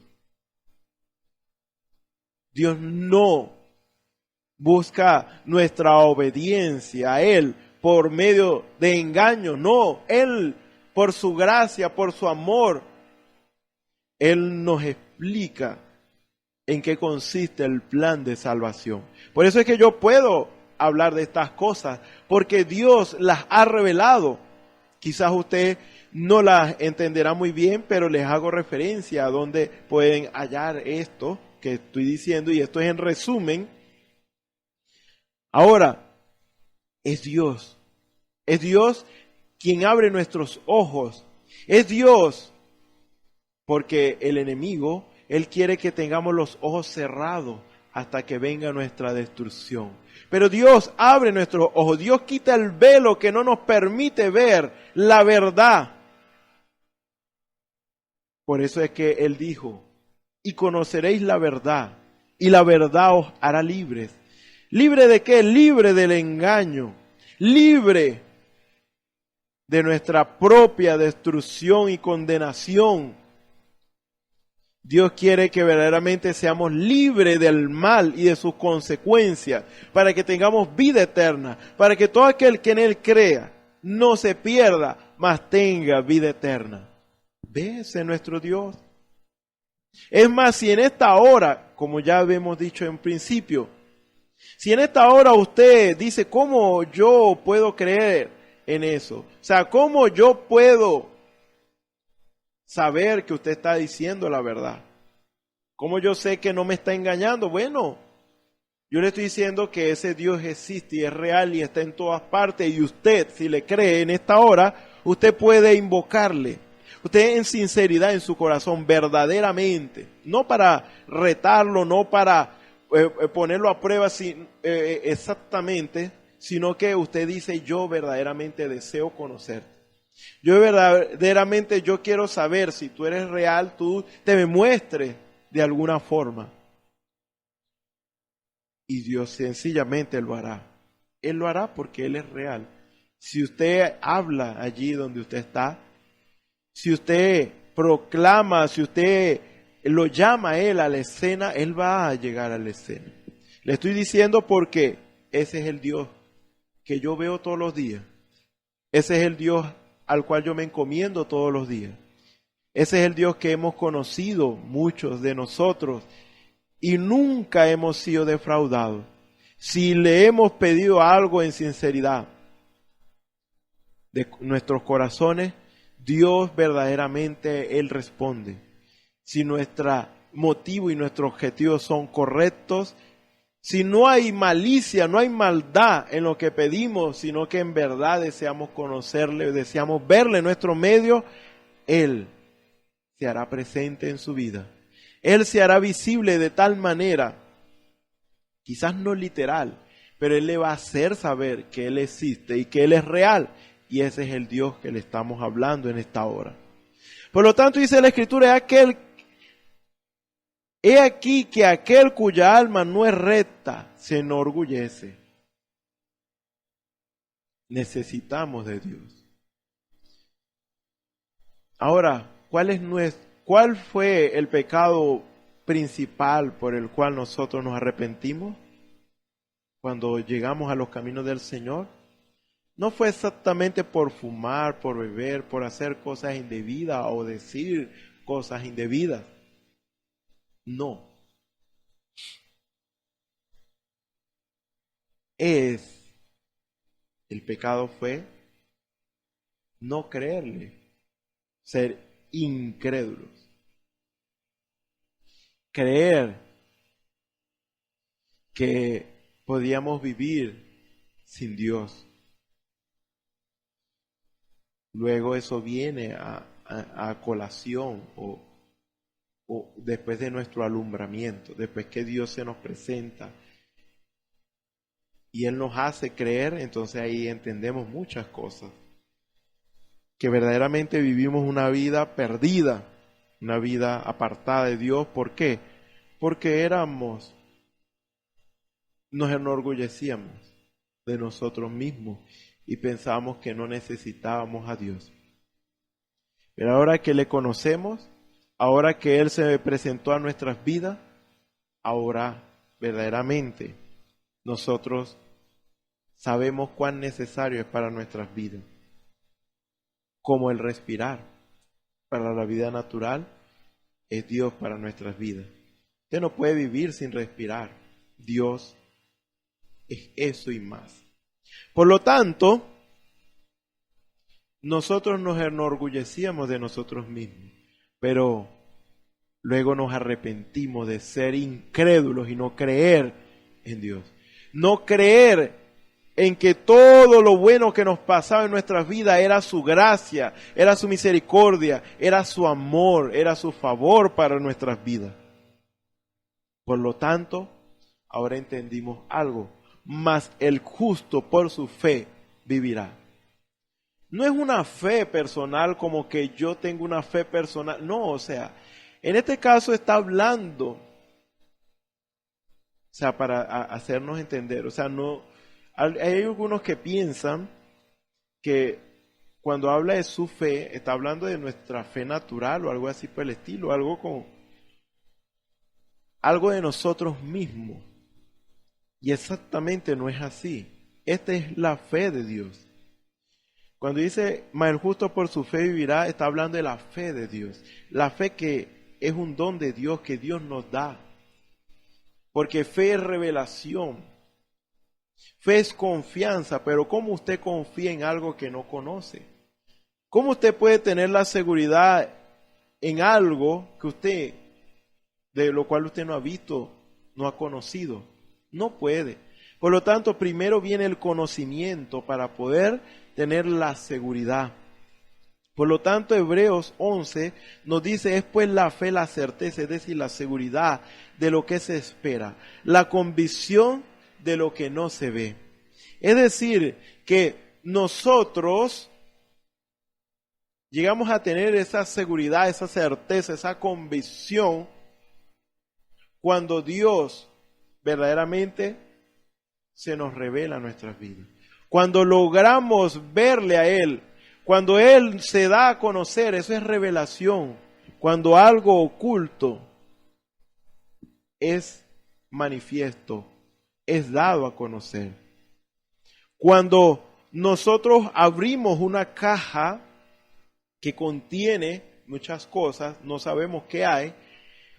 Dios no busca nuestra obediencia a Él por medio de engaño, no. Él, por su gracia, por su amor, Él nos explica en qué consiste el plan de salvación. Por eso es que yo puedo hablar de estas cosas, porque Dios las ha revelado. Quizás usted no las entenderá muy bien, pero les hago referencia a dónde pueden hallar esto que estoy diciendo, y esto es en resumen. Ahora, es Dios quien abre nuestros ojos, es Dios, porque el enemigo, él quiere que tengamos los ojos cerrados hasta que venga nuestra destrucción. Pero Dios abre nuestros ojos, Dios quita el velo que no nos permite ver la verdad. Por eso es que Él dijo, y conoceréis la verdad, y la verdad os hará libres. ¿Libre de qué? Libre del engaño, libre de nuestra propia destrucción y condenación. Dios quiere que verdaderamente seamos libres del mal y de sus consecuencias, para que tengamos vida eterna, para que todo aquel que en Él crea no se pierda, mas tenga vida eterna. ¿Ves? Ese es nuestro Dios. Es más, si en esta hora, como ya habíamos dicho en principio, si en esta hora usted dice, ¿cómo yo puedo creer en eso? O sea, ¿cómo yo puedo saber que usted está diciendo la verdad? ¿Cómo yo sé que no me está engañando? Bueno, yo le estoy diciendo que ese Dios existe y es real y está en todas partes, y usted, si le cree en esta hora, usted puede invocarle. Usted en sinceridad en su corazón, verdaderamente, no para retarlo, no para ponerlo a prueba exactamente, sino que usted dice, yo verdaderamente deseo conocerte. Yo verdaderamente yo quiero saber si tú eres real, tú te me muestres de alguna forma. Y Dios sencillamente lo hará. Él lo hará porque Él es real. Si usted habla allí donde usted está, si usted proclama, si usted lo llama a Él a la escena, Él va a llegar a la escena. Le estoy diciendo porque ese es el Dios que yo veo todos los días. Ese es el Dios al cual yo me encomiendo todos los días. Ese es el Dios que hemos conocido muchos de nosotros y nunca hemos sido defraudados. Si le hemos pedido algo en sinceridad de nuestros corazones, Dios verdaderamente Él responde. Si nuestro motivo y nuestro objetivo son correctos, si no hay malicia, no hay maldad en lo que pedimos, sino que en verdad deseamos conocerle, deseamos verle en nuestro medio, Él se hará presente en su vida. Él se hará visible de tal manera, quizás no literal, pero Él le va a hacer saber que Él existe y que Él es real. Y ese es el Dios que le estamos hablando en esta hora. Por lo tanto, dice la Escritura, he aquí que aquel cuya alma no es recta se enorgullece. Necesitamos de Dios. Ahora, ¿cuál fue el pecado principal por el cual nosotros nos arrepentimos cuando llegamos a los caminos del Señor? No fue exactamente por fumar, por beber, por hacer cosas indebidas o decir cosas indebidas. No. El pecado fue no creerle, ser incrédulos. Creer que podíamos vivir sin Dios. Luego eso viene a colación o después de nuestro alumbramiento, después que Dios se nos presenta y Él nos hace creer, entonces ahí entendemos muchas cosas. Que verdaderamente vivimos una vida perdida, una vida apartada de Dios. ¿Por qué? Porque nos enorgullecíamos de nosotros mismos y pensábamos que no necesitábamos a Dios. Pero ahora que le conocemos, ahora que Él se presentó a nuestras vidas, ahora verdaderamente nosotros sabemos cuán necesario es para nuestras vidas. Como el respirar para la vida natural, es Dios para nuestras vidas. Usted no puede vivir sin respirar. Dios es eso y más. Por lo tanto, nosotros nos enorgullecíamos de nosotros mismos, pero luego nos arrepentimos de ser incrédulos y no creer en Dios. No creer en que todo lo bueno que nos pasaba en nuestras vidas era su gracia, era su misericordia, era su amor, era su favor para nuestras vidas. Por lo tanto, ahora entendimos algo, mas el justo por su fe vivirá. No es una fe personal como que yo tengo una fe personal, no, o sea, en este caso está hablando, o sea, para hacernos entender, o sea, no. Hay algunos que piensan que cuando habla de su fe, está hablando de nuestra fe natural o algo así por el estilo, algo de nosotros mismos. Y exactamente no es así. Esta es la fe de Dios. Cuando dice, mas el justo por su fe vivirá, está hablando de la fe de Dios. La fe que es un don de Dios que Dios nos da. Porque fe es revelación. Fe es confianza, pero ¿cómo usted confía en algo que no conoce? ¿Cómo usted puede tener la seguridad en algo de lo cual usted no ha visto, no ha conocido? No puede. Por lo tanto, primero viene el conocimiento para poder tener la seguridad. Por lo tanto, Hebreos 11 nos dice, es pues la fe, la certeza, es decir, la seguridad de lo que se espera, la convicción de lo que no se ve. Es decir, que nosotros llegamos a tener esa seguridad, esa certeza, esa convicción cuando Dios verdaderamente se nos revela en nuestras vidas. Cuando logramos verle a Él, cuando Él se da a conocer, eso es revelación. Cuando algo oculto es manifiesto, es dado a conocer. Cuando nosotros abrimos una caja que contiene muchas cosas, no sabemos qué hay,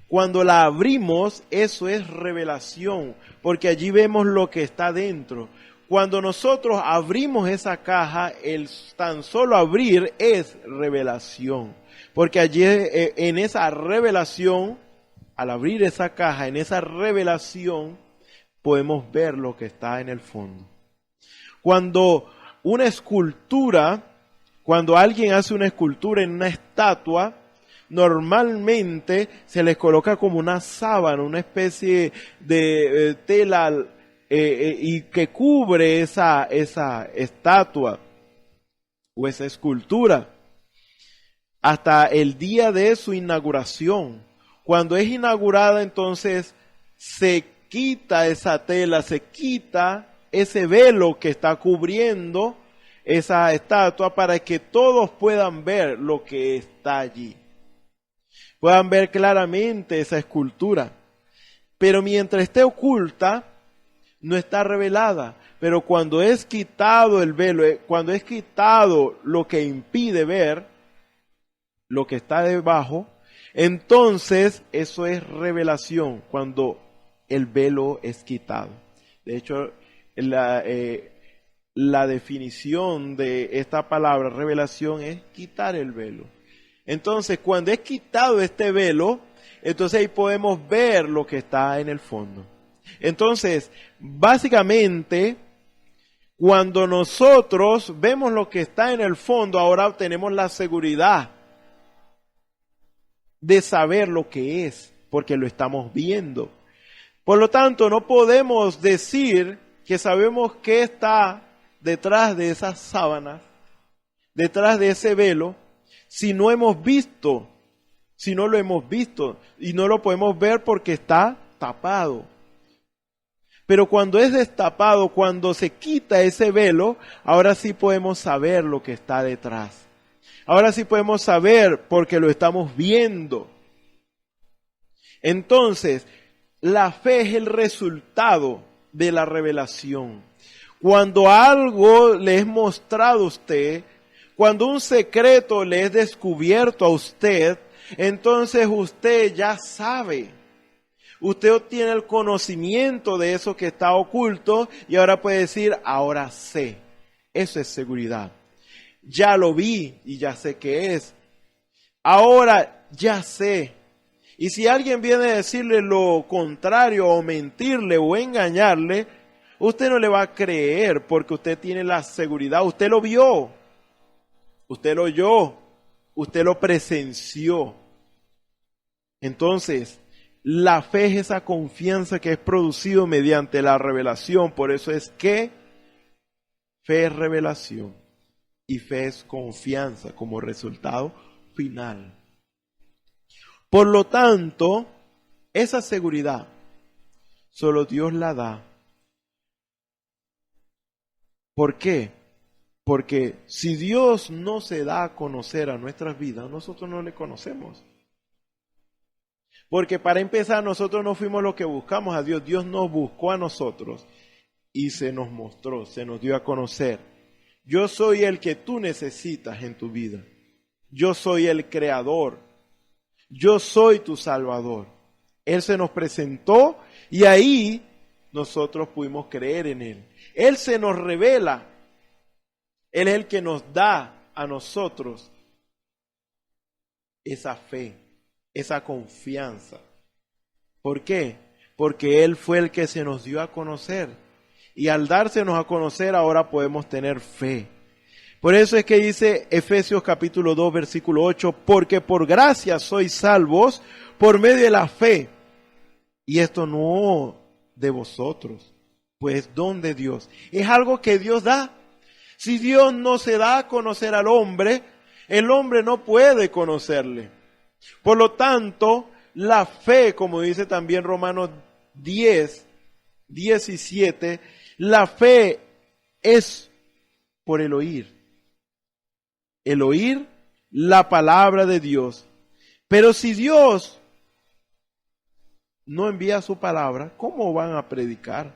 cuando la abrimos, eso es revelación, porque allí vemos lo que está dentro. Cuando nosotros abrimos esa caja, el tan solo abrir es revelación, porque allí en esa revelación, al abrir esa caja, en esa revelación, podemos ver lo que está en el fondo. Cuando alguien hace una escultura en una estatua, normalmente se les coloca como una sábana, una especie de tela y que cubre esa estatua o esa escultura hasta el día de su inauguración. Cuando es inaugurada, entonces se quita esa tela, se quita ese velo que está cubriendo esa estatua para que todos puedan ver lo que está allí. Puedan ver claramente esa escultura. Pero mientras esté oculta, no está revelada. Pero cuando es quitado el velo, cuando es quitado lo que impide ver lo que está debajo, entonces eso es revelación, cuando el velo es quitado. De hecho, la definición de esta palabra revelación es quitar el velo. Entonces, cuando es quitado este velo, entonces ahí podemos ver lo que está en el fondo. Entonces, básicamente, cuando nosotros vemos lo que está en el fondo, ahora tenemos la seguridad de saber lo que es, porque lo estamos viendo. Por lo tanto, no podemos decir que sabemos qué está detrás de esas sábanas, detrás de ese velo, si no hemos visto, si no lo hemos visto, y no lo podemos ver porque está tapado. Pero cuando es destapado, cuando se quita ese velo, ahora sí podemos saber lo que está detrás. Ahora sí podemos saber porque lo estamos viendo. Entonces, la fe es el resultado de la revelación. Cuando algo le es mostrado a usted, cuando un secreto le es descubierto a usted, entonces usted ya sabe. Usted obtiene el conocimiento de eso que está oculto y ahora puede decir, ahora sé. Eso es seguridad. Ya lo vi y ya sé qué es. Ahora ya sé. Y si alguien viene a decirle lo contrario o mentirle o engañarle, usted no le va a creer porque usted tiene la seguridad. Usted lo vio, usted lo oyó, usted lo presenció. Entonces, la fe es esa confianza que es producido mediante la revelación. Por eso es que fe es revelación y fe es confianza como resultado final. Por lo tanto, esa seguridad solo Dios la da. ¿Por qué? Porque si Dios no se da a conocer a nuestras vidas, nosotros no le conocemos. Porque para empezar, nosotros no fuimos los que buscamos a Dios. Dios nos buscó a nosotros y se nos mostró, se nos dio a conocer. Yo soy el que tú necesitas en tu vida. Yo soy el creador. Yo soy tu Salvador. Él se nos presentó y ahí nosotros pudimos creer en Él. Él se nos revela. Él es el que nos da a nosotros esa fe, esa confianza. ¿Por qué? Porque Él fue el que se nos dio a conocer. Y al dársenos a conocer ahora podemos tener fe. Por eso es que dice Efesios capítulo 2 versículo 8, porque por gracia sois salvos por medio de la fe. Y esto no de vosotros, pues don de Dios. Es algo que Dios da. Si Dios no se da a conocer al hombre, el hombre no puede conocerle. Por lo tanto, la fe, como dice también Romanos 10, 17, la fe es por el oír. El oír la palabra de Dios. Pero si Dios no envía su palabra, ¿cómo van a predicar?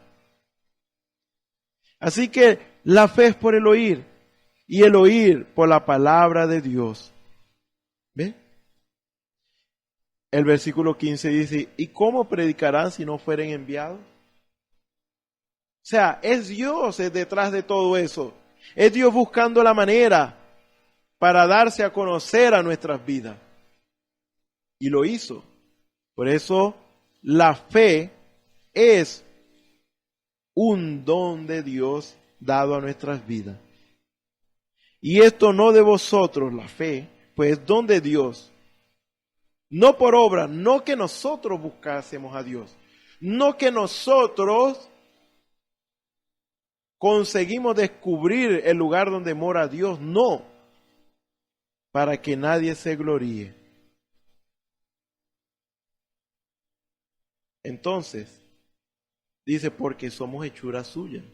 Así que la fe es por el oír y el oír por la palabra de Dios. ¿Ve? El versículo 15 dice, ¿y cómo predicarán si no fueren enviados? O sea, es Dios detrás de todo eso. Es Dios buscando la manera para darse a conocer a nuestras vidas. Y lo hizo. Por eso la fe es un don de Dios dado a nuestras vidas. Y esto no de vosotros, la fe, pues es don de Dios. No por obra, no que nosotros buscásemos a Dios. No que nosotros conseguimos descubrir el lugar donde mora Dios, no, para que nadie se gloríe. Entonces, dice, porque somos hechura suya,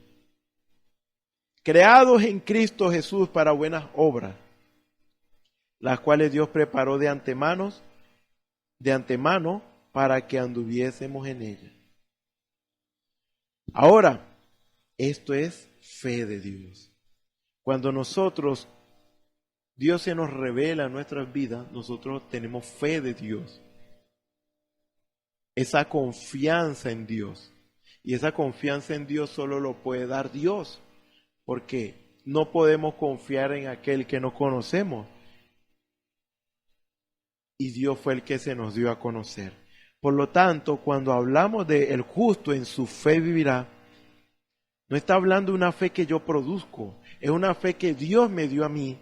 creados en Cristo Jesús para buenas obras, las cuales Dios preparó de antemano para que anduviésemos en ellas. Ahora, esto es fe de Dios. Cuando Dios se nos revela en nuestras vidas, nosotros tenemos fe de Dios. Esa confianza en Dios. Y esa confianza en Dios solo lo puede dar Dios. Porque no podemos confiar en aquel que no conocemos. Y Dios fue el que se nos dio a conocer. Por lo tanto, cuando hablamos de el justo en su fe vivirá, no está hablando de una fe que yo produzco, es una fe que Dios me dio a mí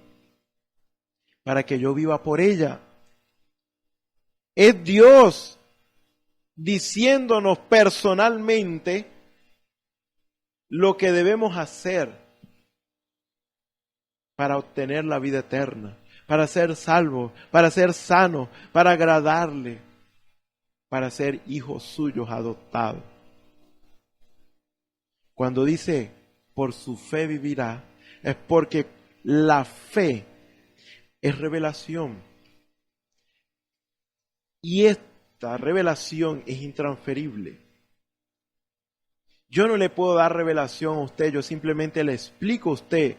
para que yo viva por ella. Es Dios diciéndonos personalmente lo que debemos hacer para obtener la vida eterna, para ser salvos, para ser sanos, para agradarle, para ser hijos suyos adoptados. Cuando dice, por su fe vivirá, es porque la fe es revelación. Y esta revelación es intransferible. Yo no le puedo dar revelación a usted, yo simplemente le explico a usted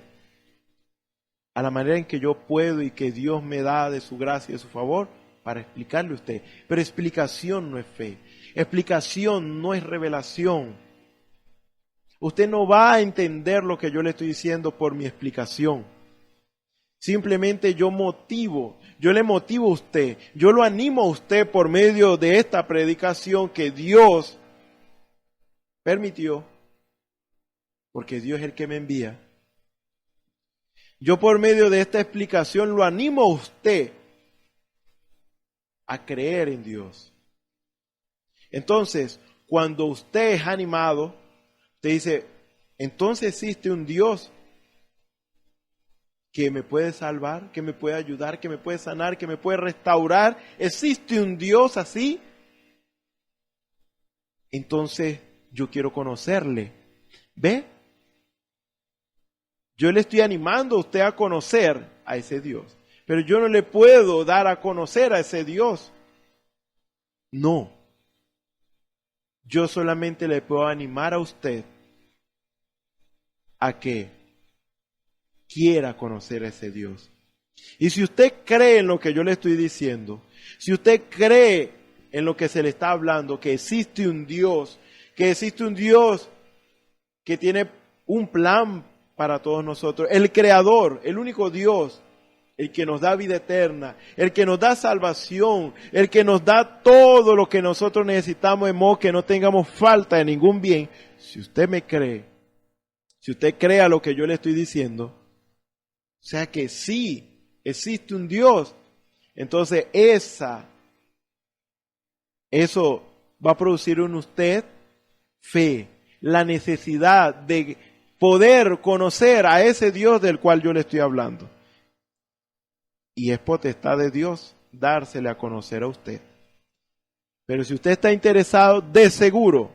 a la manera en que yo puedo y que Dios me da de su gracia y de su favor para explicarle a usted. Pero explicación no es fe, explicación no es revelación. Usted no va a entender lo que yo le estoy diciendo por mi explicación. Simplemente yo le motivo a usted, yo lo animo a usted por medio de esta predicación que Dios permitió, porque Dios es el que me envía. Yo por medio de esta explicación lo animo a usted a creer en Dios. Entonces, cuando usted es animado, usted dice, entonces existe un Dios que me puede salvar, que me puede ayudar, que me puede sanar, que me puede restaurar. ¿Existe un Dios así? Entonces yo quiero conocerle. ¿Ve? Yo le estoy animando a usted a conocer a ese Dios. Pero yo no le puedo dar a conocer a ese Dios. No. Yo solamente le puedo animar a usted a que quiera conocer a ese Dios. Y si usted cree en lo que yo le estoy diciendo, si usted cree en lo que se le está hablando, que existe un Dios, que tiene un plan para todos nosotros, el Creador, el único Dios, el que nos da vida eterna, el que nos da salvación, el que nos da todo lo que nosotros necesitamos de modo que no tengamos falta de ningún bien. Si usted me cree, si usted cree a lo que yo le estoy diciendo, o sea que sí, existe un Dios, entonces eso va a producir en usted fe, la necesidad de poder conocer a ese Dios del cual yo le estoy hablando. Y es potestad de Dios dársele a conocer a usted. Pero si usted está interesado, de seguro,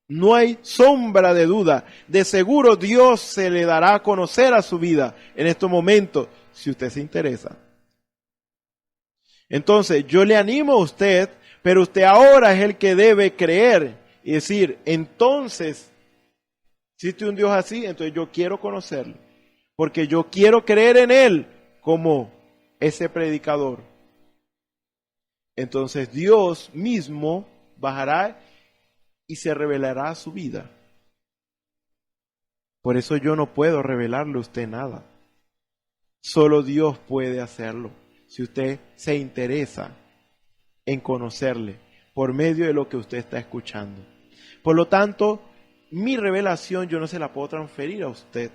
no hay sombra de duda, de seguro Dios se le dará a conocer a su vida en estos momentos, si usted se interesa. Entonces, yo le animo a usted, pero usted ahora es el que debe creer y decir, entonces, ¿existe un Dios así? Entonces yo quiero conocerlo, porque yo quiero creer en Él como ese predicador. Entonces Dios mismo bajará y se revelará a su vida. Por eso yo no puedo revelarle a usted nada. Solo Dios puede hacerlo, si usted se interesa en conocerle por medio de lo que usted está escuchando. Por lo tanto, mi revelación yo no se la puedo transferir a usted.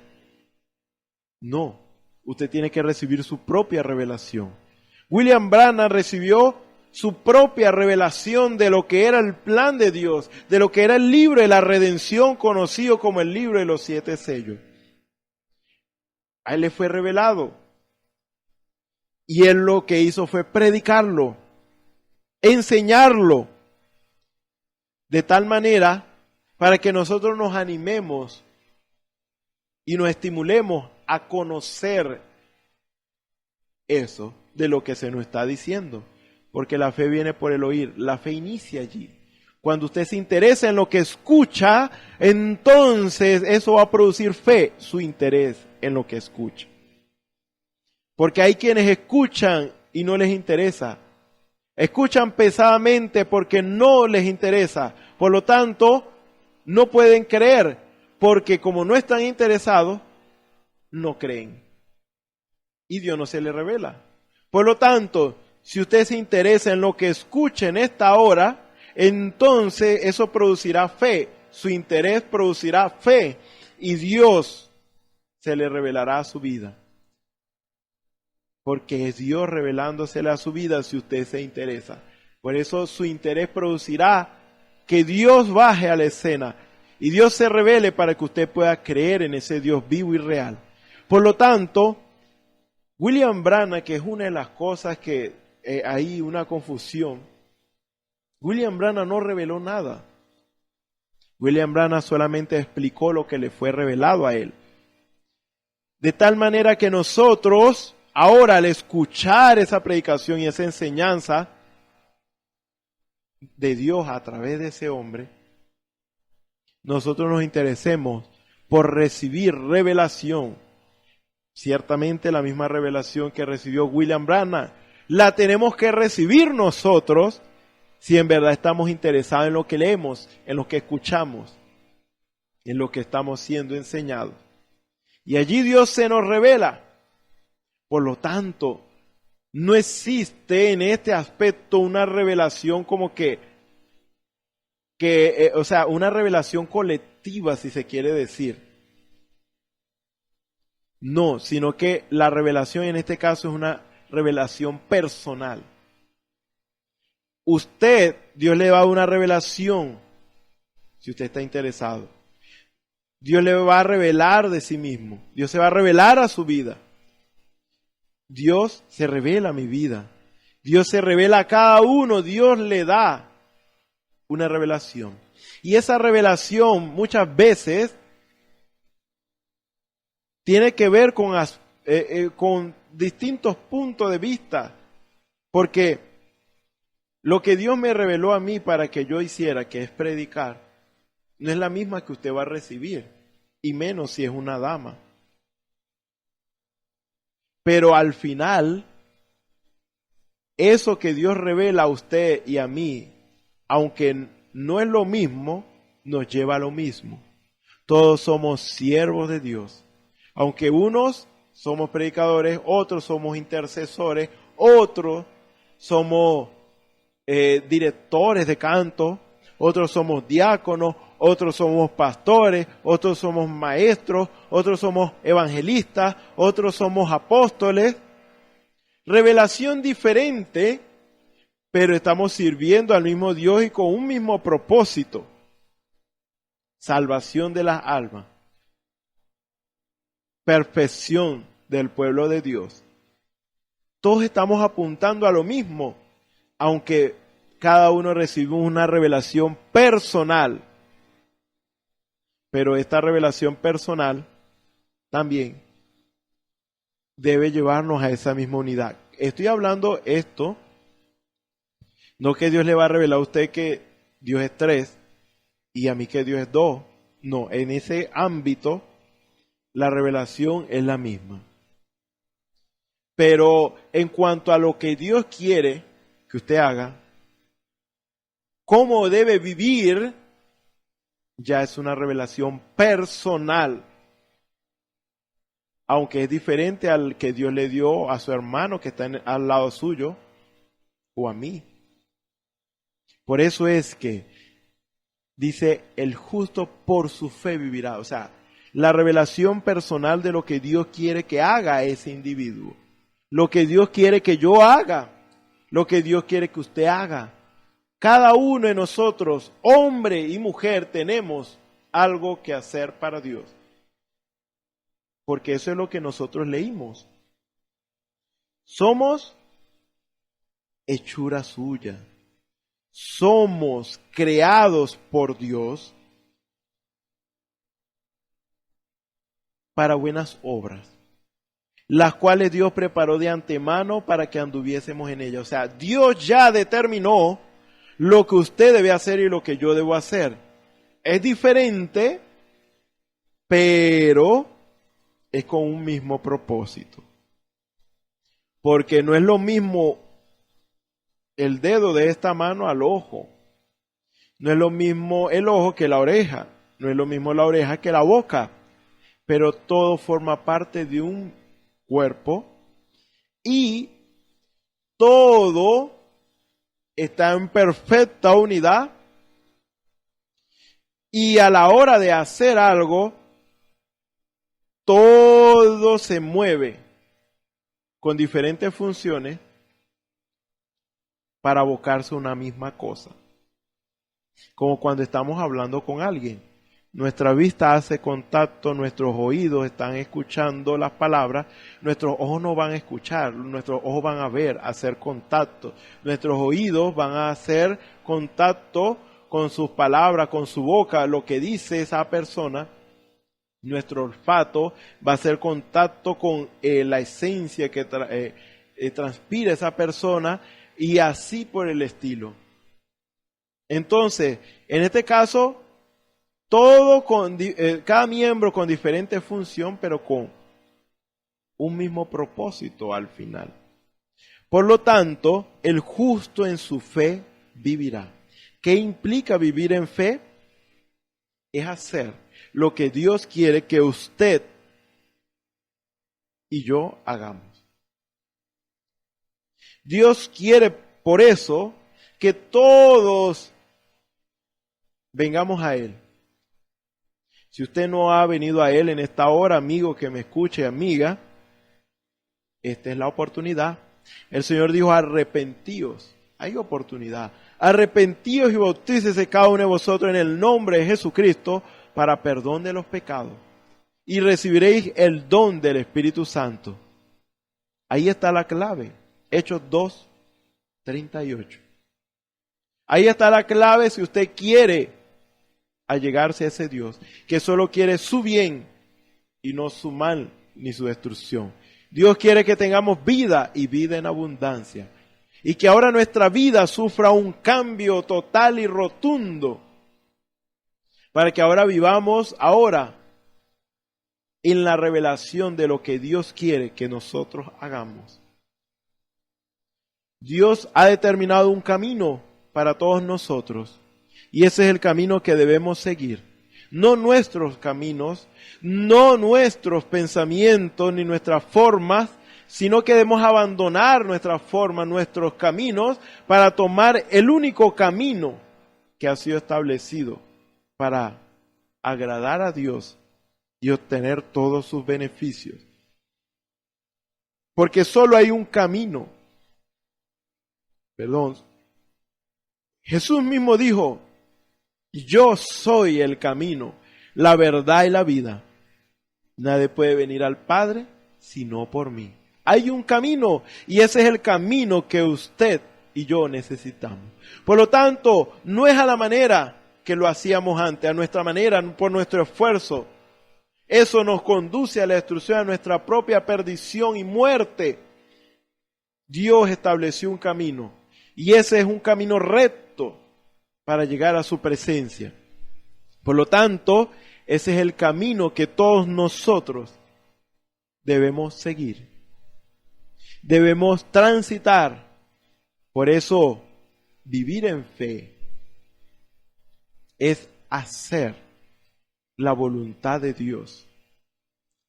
No, usted tiene que recibir su propia revelación. William Branham recibió su propia revelación de lo que era el plan de Dios, de lo que era el libro de la redención conocido como el libro de los 7 sellos. A él le fue revelado. Y él lo que hizo fue predicarlo, enseñarlo, de tal manera para que nosotros nos animemos y nos estimulemos a conocer eso de lo que se nos está diciendo. Porque la fe viene por el oír, la fe inicia allí. Cuando usted se interesa en lo que escucha, entonces eso va a producir fe, su interés en lo que escucha. Porque hay quienes escuchan y no les interesa. Escuchan pesadamente porque no les interesa. Por lo tanto, no pueden creer, porque como no están interesados, no creen. Y Dios no se les revela. Por lo tanto, si usted se interesa en lo que escucha en esta hora, entonces eso producirá fe. Su interés producirá fe. Y Dios se le revelará a su vida. Porque es Dios revelándosele a su vida si usted se interesa. Por eso su interés producirá que Dios baje a la escena. Y Dios se revele para que usted pueda creer en ese Dios vivo y real. Por lo tanto, William Branham, que es una de las cosas que hay una confusión, William Branham no reveló nada. William Branham solamente explicó lo que le fue revelado a él. De tal manera que nosotros, ahora al escuchar esa predicación y esa enseñanza de Dios a través de ese hombre, nosotros nos interesemos por recibir revelación. Ciertamente la misma revelación que recibió William Branham, la tenemos que recibir nosotros si en verdad estamos interesados en lo que leemos, en lo que escuchamos, en lo que estamos siendo enseñados. Y allí Dios se nos revela. Por lo tanto, no existe en este aspecto una revelación como o sea, una revelación colectiva, si se quiere decir. No, sino que la revelación en este caso es una revelación personal. Usted, Dios le va a dar una revelación, si usted está interesado. Dios le va a revelar de sí mismo. Dios se va a revelar a su vida. Dios se revela a mi vida. Dios se revela a cada uno. Dios le da una revelación. Y esa revelación muchas veces tiene que ver con distintos puntos de vista. Porque lo que Dios me reveló a mí para que yo hiciera, que es predicar, no es la misma que usted va a recibir. Y menos si es una dama. Pero al final, eso que Dios revela a usted y a mí, aunque no es lo mismo, nos lleva a lo mismo. Todos somos siervos de Dios. Aunque unos somos predicadores, otros somos intercesores, otros somos directores de canto, otros somos diáconos, otros somos pastores, otros somos maestros, otros somos evangelistas, otros somos apóstoles. Revelación diferente, pero estamos sirviendo al mismo Dios y con un mismo propósito. Salvación de las almas. Perfección del pueblo de Dios. Todos estamos apuntando a lo mismo, aunque cada uno recibimos una revelación personal. Pero esta revelación personal también debe llevarnos a esa misma unidad. Estoy hablando esto, no que Dios le va a revelar a usted que Dios es 3 y a mí que Dios es 2. No, en ese ámbito la revelación es la misma. Pero en cuanto a lo que Dios quiere que usted haga, cómo debe vivir, ya es una revelación personal. Aunque es diferente al que Dios le dio a su hermano que está al lado suyo o a mí. Por eso es que dice, el justo por su fe vivirá. O sea, la revelación personal de lo que Dios quiere que haga ese individuo. Lo que Dios quiere que yo haga. lo que Dios quiere que usted haga. Cada uno de nosotros, hombre y mujer, tenemos algo que hacer para Dios. Porque eso es lo que nosotros leímos. Somos hechura suya. Somos creados por Dios para buenas obras, las cuales Dios preparó de antemano para que anduviésemos en ellas. O sea, Dios ya determinó lo que usted debe hacer y lo que yo debo hacer. Es diferente, pero es con un mismo propósito. Porque no es lo mismo el dedo de esta mano al ojo. No es lo mismo el ojo que la oreja. No es lo mismo la oreja que la boca. Pero todo forma parte de un cuerpo y todo está en perfecta unidad, y a la hora de hacer algo, todo se mueve con diferentes funciones para abocarse a una misma cosa. Como cuando estamos hablando con alguien. Nuestra vista hace contacto, nuestros oídos están escuchando las palabras, nuestros ojos no van a escuchar, nuestros ojos van a ver, a hacer contacto. Nuestros oídos van a hacer contacto con sus palabras, con su boca, lo que dice esa persona. Nuestro olfato va a hacer contacto con la esencia que transpira esa persona, y así por el estilo. Entonces, en este caso, cada miembro con diferente función, pero con un mismo propósito al final. Por lo tanto, el justo en su fe vivirá. ¿Qué implica vivir en fe? Es hacer lo que Dios quiere que usted y yo hagamos. Dios quiere por eso que todos vengamos a Él. Si usted no ha venido a Él en esta hora, amigo que me escuche, amiga, esta es la oportunidad. El Señor dijo: arrepentíos. Hay oportunidad. Arrepentíos y bautícese cada uno de vosotros en el nombre de Jesucristo para perdón de los pecados, y recibiréis el don del Espíritu Santo. Ahí está la clave. Hechos 2:38. Ahí está la clave si usted quiere allegarse a ese Dios, que solo quiere su bien y no su mal ni su destrucción. Dios quiere que tengamos vida y vida en abundancia, y que ahora nuestra vida sufra un cambio total y rotundo, para que ahora vivamos ahora en la revelación de lo que Dios quiere que nosotros hagamos. Dios ha determinado un camino para todos nosotros, y ese es el camino que debemos seguir. No nuestros caminos, no nuestros pensamientos, ni nuestras formas, sino que debemos abandonar nuestras formas, nuestros caminos, para tomar el único camino que ha sido establecido para agradar a Dios y obtener todos sus beneficios. Porque solo hay un camino. Jesús mismo dijo: yo soy el camino, la verdad y la vida. Nadie puede venir al Padre sino por mí. Hay un camino, y ese es el camino que usted y yo necesitamos. Por lo tanto, no es a la manera que lo hacíamos antes, a nuestra manera, por nuestro esfuerzo. Eso nos conduce a la destrucción, a nuestra propia perdición y muerte. Dios estableció un camino, y ese es un camino recto para llegar a su presencia. Por lo tanto, ese es el camino que todos nosotros debemos seguir. Debemos transitar. Por eso, vivir en fe es hacer la voluntad de Dios,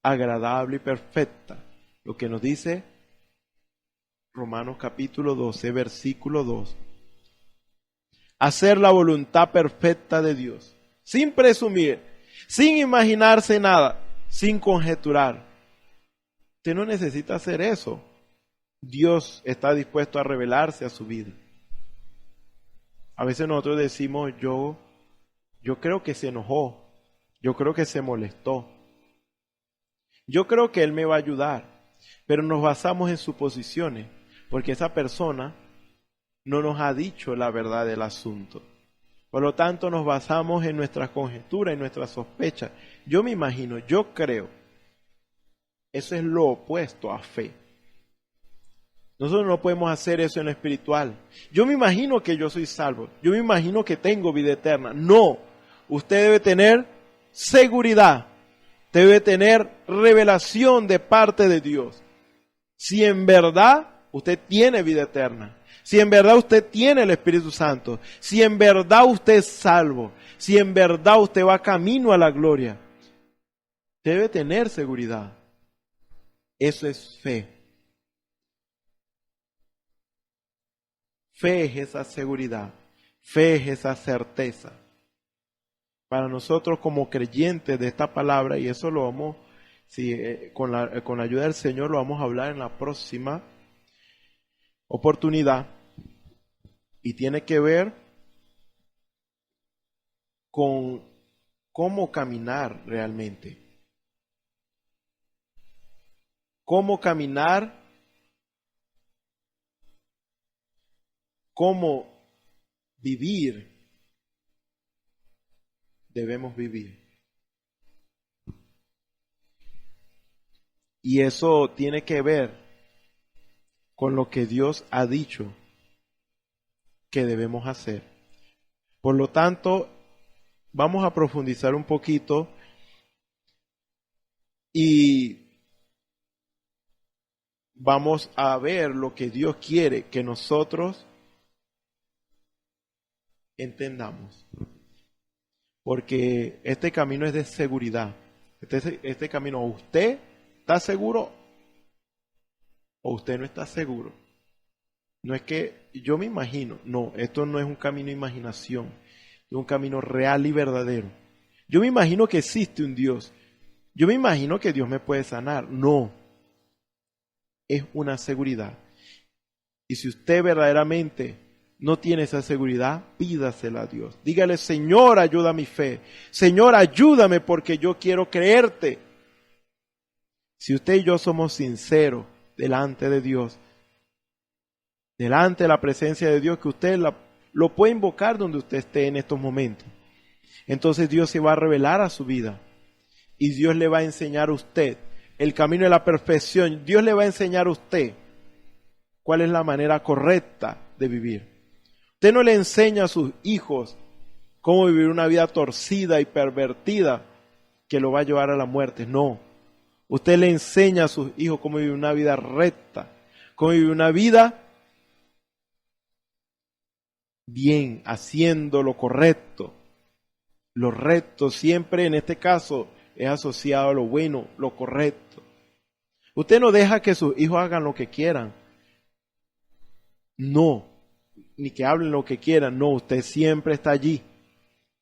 agradable y perfecta. Lo que nos dice Romanos capítulo 12, versículo 2. Hacer la voluntad perfecta de Dios, sin presumir, sin imaginarse nada, sin conjeturar. Usted no necesita hacer eso. Dios está dispuesto a revelarse a su vida. A veces nosotros decimos, yo creo que se enojó, yo creo que se molestó, yo creo que Él me va a ayudar, pero nos basamos en suposiciones, porque esa persona no nos ha dicho la verdad del asunto. Por lo tanto, nos basamos en nuestras conjeturas, en nuestras sospechas. Yo me imagino, yo creo. Eso es lo opuesto a fe. Nosotros no podemos hacer eso en lo espiritual. Yo me imagino que yo soy salvo. Yo me imagino que tengo vida eterna. No. Usted debe tener seguridad. Debe tener revelación de parte de Dios. Si en verdad usted tiene vida eterna. Si en verdad usted tiene el Espíritu Santo. Si en verdad usted es salvo. Si en verdad usted va camino a la gloria. Debe tener seguridad. Eso es fe. Fe es esa seguridad, fe es esa certeza. Para nosotros como creyentes de esta palabra, y eso lo vamos, con la ayuda del Señor lo vamos a hablar en la próxima oportunidad, y tiene que ver con cómo caminar realmente. Cómo caminar, cómo vivir, debemos vivir. Y eso tiene que ver con lo que Dios ha dicho que debemos hacer. Por lo tanto, vamos a profundizar un poquito y vamos a ver lo que Dios quiere que nosotros entendamos, porque este camino es de seguridad. Este camino, ¿usted está seguro o usted no está seguro? No es que yo me imagino, no, esto no es un camino de imaginación, es un camino real y verdadero. Yo me imagino que existe un Dios, yo me imagino que Dios me puede sanar, no, es una seguridad. Y si usted verdaderamente no tiene esa seguridad, pídasela a Dios. Dígale, Señor, ayuda a mi fe. Señor, ayúdame porque yo quiero creerte. Si usted y yo somos sinceros delante de Dios, delante de la presencia de Dios, que usted lo puede invocar donde usted esté en estos momentos, entonces Dios se va a revelar a su vida. Y Dios le va a enseñar a usted el camino de la perfección. Dios le va a enseñar a usted cuál es la manera correcta de vivir. Usted no le enseña a sus hijos cómo vivir una vida torcida y pervertida que lo va a llevar a la muerte. No. Usted le enseña a sus hijos cómo vivir una vida recta, cómo vivir una vida bien, haciendo lo correcto. Lo recto siempre en este caso es asociado a lo bueno, lo correcto. Usted no deja que sus hijos hagan lo que quieran. No. Ni que hablen lo que quieran, no, usted siempre está allí.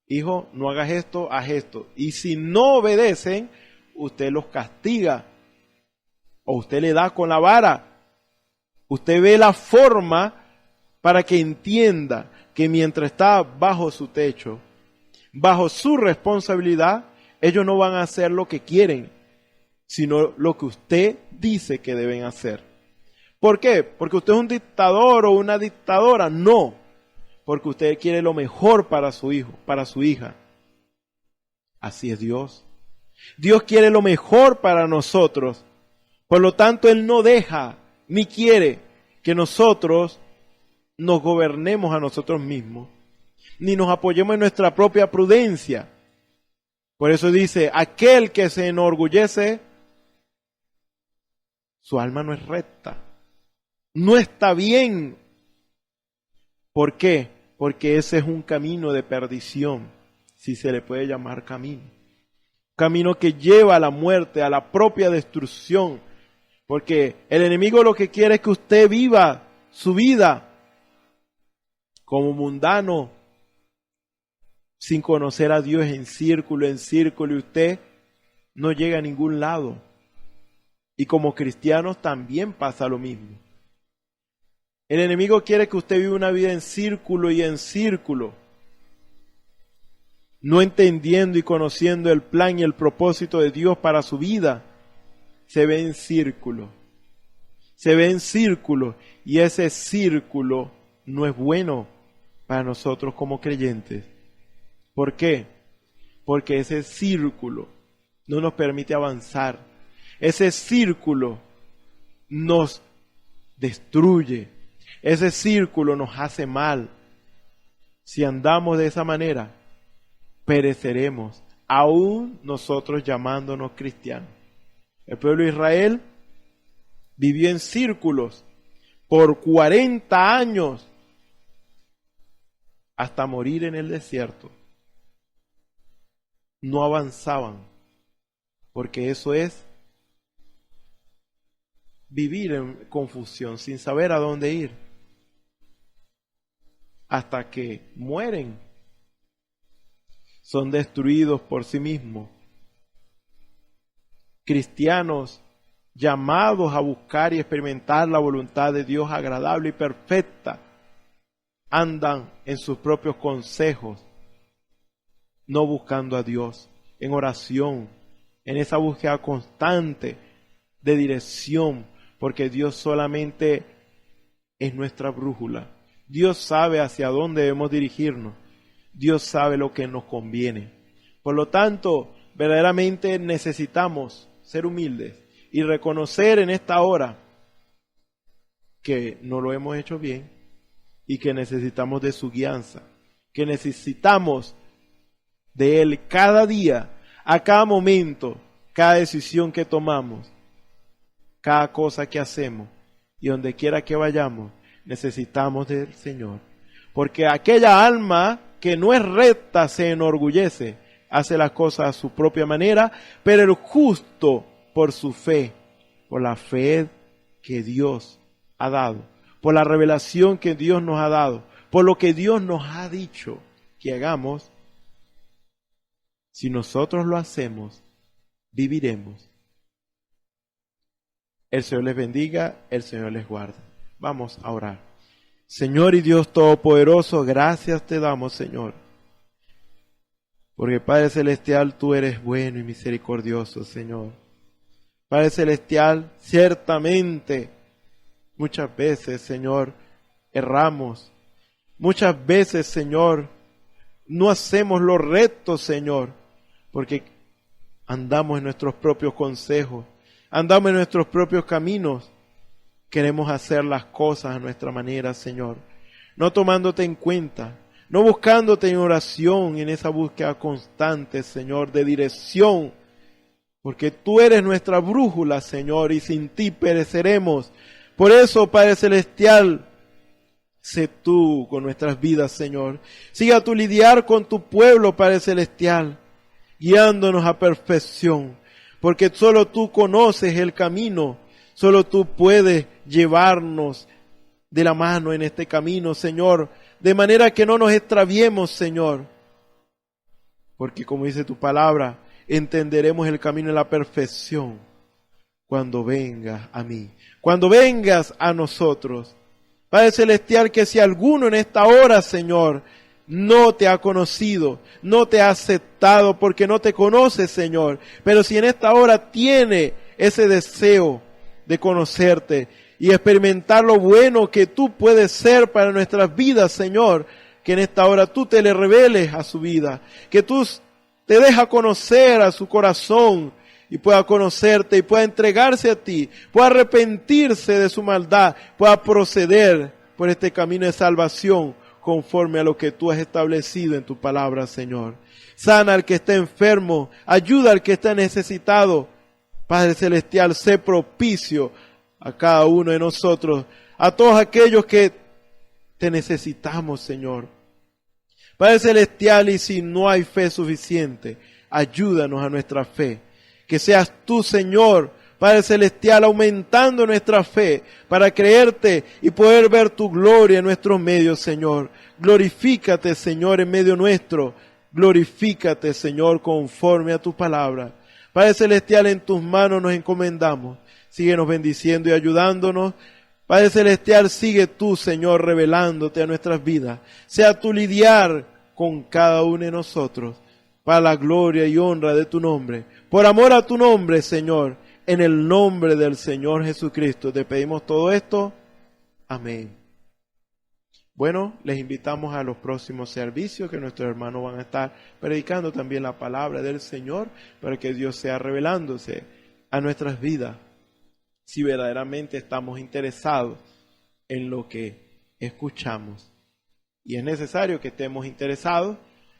Hijo, no hagas esto, haz esto. Y si no obedecen, usted los castiga. O usted le da con la vara. Usted ve la forma para que entienda que mientras está bajo su techo, bajo su responsabilidad, ellos no van a hacer lo que quieren, sino lo que usted dice que deben hacer. ¿Por qué? ¿Porque usted es un dictador o una dictadora? No, porque usted quiere lo mejor para su hijo, para su hija. Así es Dios. Dios quiere lo mejor para nosotros. Por lo tanto, Él no deja ni quiere que nosotros nos gobernemos a nosotros mismos, ni nos apoyemos en nuestra propia prudencia. Por eso dice, aquel que se enorgullece, su alma no es recta. No está bien. ¿Por qué? Porque ese es un camino de perdición, si se le puede llamar camino. Camino que lleva a la muerte, a la propia destrucción. Porque el enemigo lo que quiere es que usted viva su vida como mundano, sin conocer a Dios en círculo, y usted no llega a ningún lado. Y como cristianos también pasa lo mismo. El enemigo quiere que usted viva una vida en círculo y en círculo, no entendiendo y conociendo el plan y el propósito de Dios para su vida. Se ve en círculo. Se ve en círculo, y ese círculo no es bueno para nosotros como creyentes. ¿Por qué? Porque ese círculo no nos permite avanzar. Ese círculo nos destruye. Ese círculo nos hace mal. Si andamos de esa manera, pereceremos, aún nosotros llamándonos cristianos. El pueblo de Israel vivió en círculos por 40 años hasta morir en el desierto. No avanzaban, porque eso es vivir en confusión, sin saber a dónde ir, hasta que mueren. Son destruidos por sí mismos. Cristianos llamados a buscar y experimentar la voluntad de Dios agradable y perfecta, andan en sus propios consejos, no buscando a Dios, en oración, en esa búsqueda constante de dirección, porque Dios solamente es nuestra brújula. Dios sabe hacia dónde debemos dirigirnos. Dios sabe lo que nos conviene. Por lo tanto, verdaderamente necesitamos ser humildes y reconocer en esta hora que no lo hemos hecho bien y que necesitamos de su guianza, que necesitamos de Él cada día, a cada momento, cada decisión que tomamos, cada cosa que hacemos, y donde quiera que vayamos, necesitamos del Señor. Porque aquella alma que no es recta se enorgullece, hace las cosas a su propia manera, pero el justo por su fe, por la fe que Dios ha dado, por la revelación que Dios nos ha dado, por lo que Dios nos ha dicho que hagamos, si nosotros lo hacemos, viviremos. El Señor les bendiga, el Señor les guarde. Vamos a orar. Señor y Dios Todopoderoso, gracias te damos, Señor. Porque Padre Celestial, tú eres bueno y misericordioso, Señor. Padre Celestial, ciertamente, muchas veces, Señor, erramos. Muchas veces, Señor, no hacemos lo recto, Señor, porque andamos en nuestros propios consejos, andamos en nuestros propios caminos. Queremos hacer las cosas a nuestra manera, Señor, no tomándote en cuenta, no buscándote en oración, en esa búsqueda constante, Señor, de dirección, porque tú eres nuestra brújula, Señor, y sin ti pereceremos. Por eso, Padre Celestial, sé tú con nuestras vidas, Señor. Siga tú lidiar con tu pueblo, Padre Celestial, guiándonos a perfección, porque solo tú conoces el camino, solo tú puedes llevarnos de la mano en este camino, Señor, de manera que no nos extraviemos, Señor, porque como dice tu palabra, entenderemos el camino de la perfección cuando vengas a mí, cuando vengas a nosotros. Padre Celestial, que si alguno en esta hora, Señor, no te ha conocido, no te ha aceptado porque no te conoce, Señor, pero si en esta hora tiene ese deseo de conocerte y experimentar lo bueno que tú puedes ser para nuestras vidas, Señor, que en esta hora tú te le reveles a su vida, que tú te dejas conocer a su corazón y pueda conocerte y pueda entregarse a ti, pueda arrepentirse de su maldad, pueda proceder por este camino de salvación conforme a lo que tú has establecido en tu palabra, Señor. Sana al que está enfermo, ayuda al que está necesitado. Padre Celestial, sé propicio a cada uno de nosotros, a todos aquellos que te necesitamos, Señor. Padre Celestial, y si no hay fe suficiente, ayúdanos a nuestra fe. Que seas tú, Señor, Padre Celestial, aumentando nuestra fe para creerte y poder ver tu gloria en nuestros medios, Señor. Glorifícate, Señor, en medio nuestro. Glorifícate, Señor, conforme a tu palabra. Padre Celestial, en tus manos nos encomendamos. Síguenos bendiciendo y ayudándonos. Padre Celestial, sigue tú, Señor, revelándote a nuestras vidas. Sea tu lidiar con cada uno de nosotros, para la gloria y honra de tu nombre. Por amor a tu nombre, Señor, en el nombre del Señor Jesucristo, te pedimos todo esto. Amén. Bueno, les invitamos a los próximos servicios que nuestros hermanos van a estar predicando también la palabra del Señor para que Dios sea revelándose a nuestras vidas. Si verdaderamente estamos interesados en lo que escuchamos. Y es necesario que estemos interesados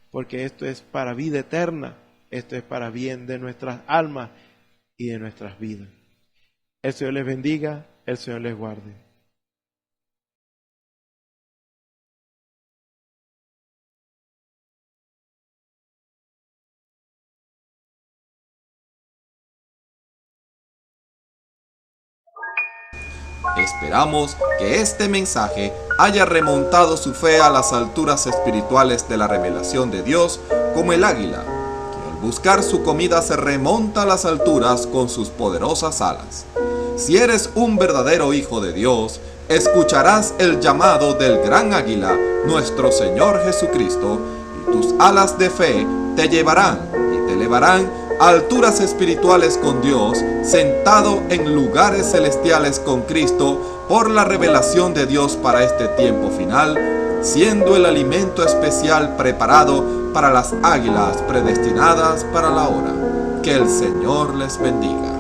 porque esto es para vida eterna, esto es para bien de nuestras almas y de nuestras vidas. El Señor les bendiga, el Señor les guarde. Esperamos que este mensaje haya remontado su fe a las alturas espirituales de la revelación de Dios, como el águila, que al buscar su comida se remonta a las alturas con sus poderosas alas. Si eres un verdadero hijo de Dios, escucharás el llamado del gran águila, nuestro Señor Jesucristo, y tus alas de fe te llevarán y te elevarán a alturas espirituales con Dios, sentado en lugares celestiales con Cristo, por la revelación de Dios para este tiempo final, siendo el alimento especial preparado para las águilas predestinadas para la hora. Que el Señor les bendiga.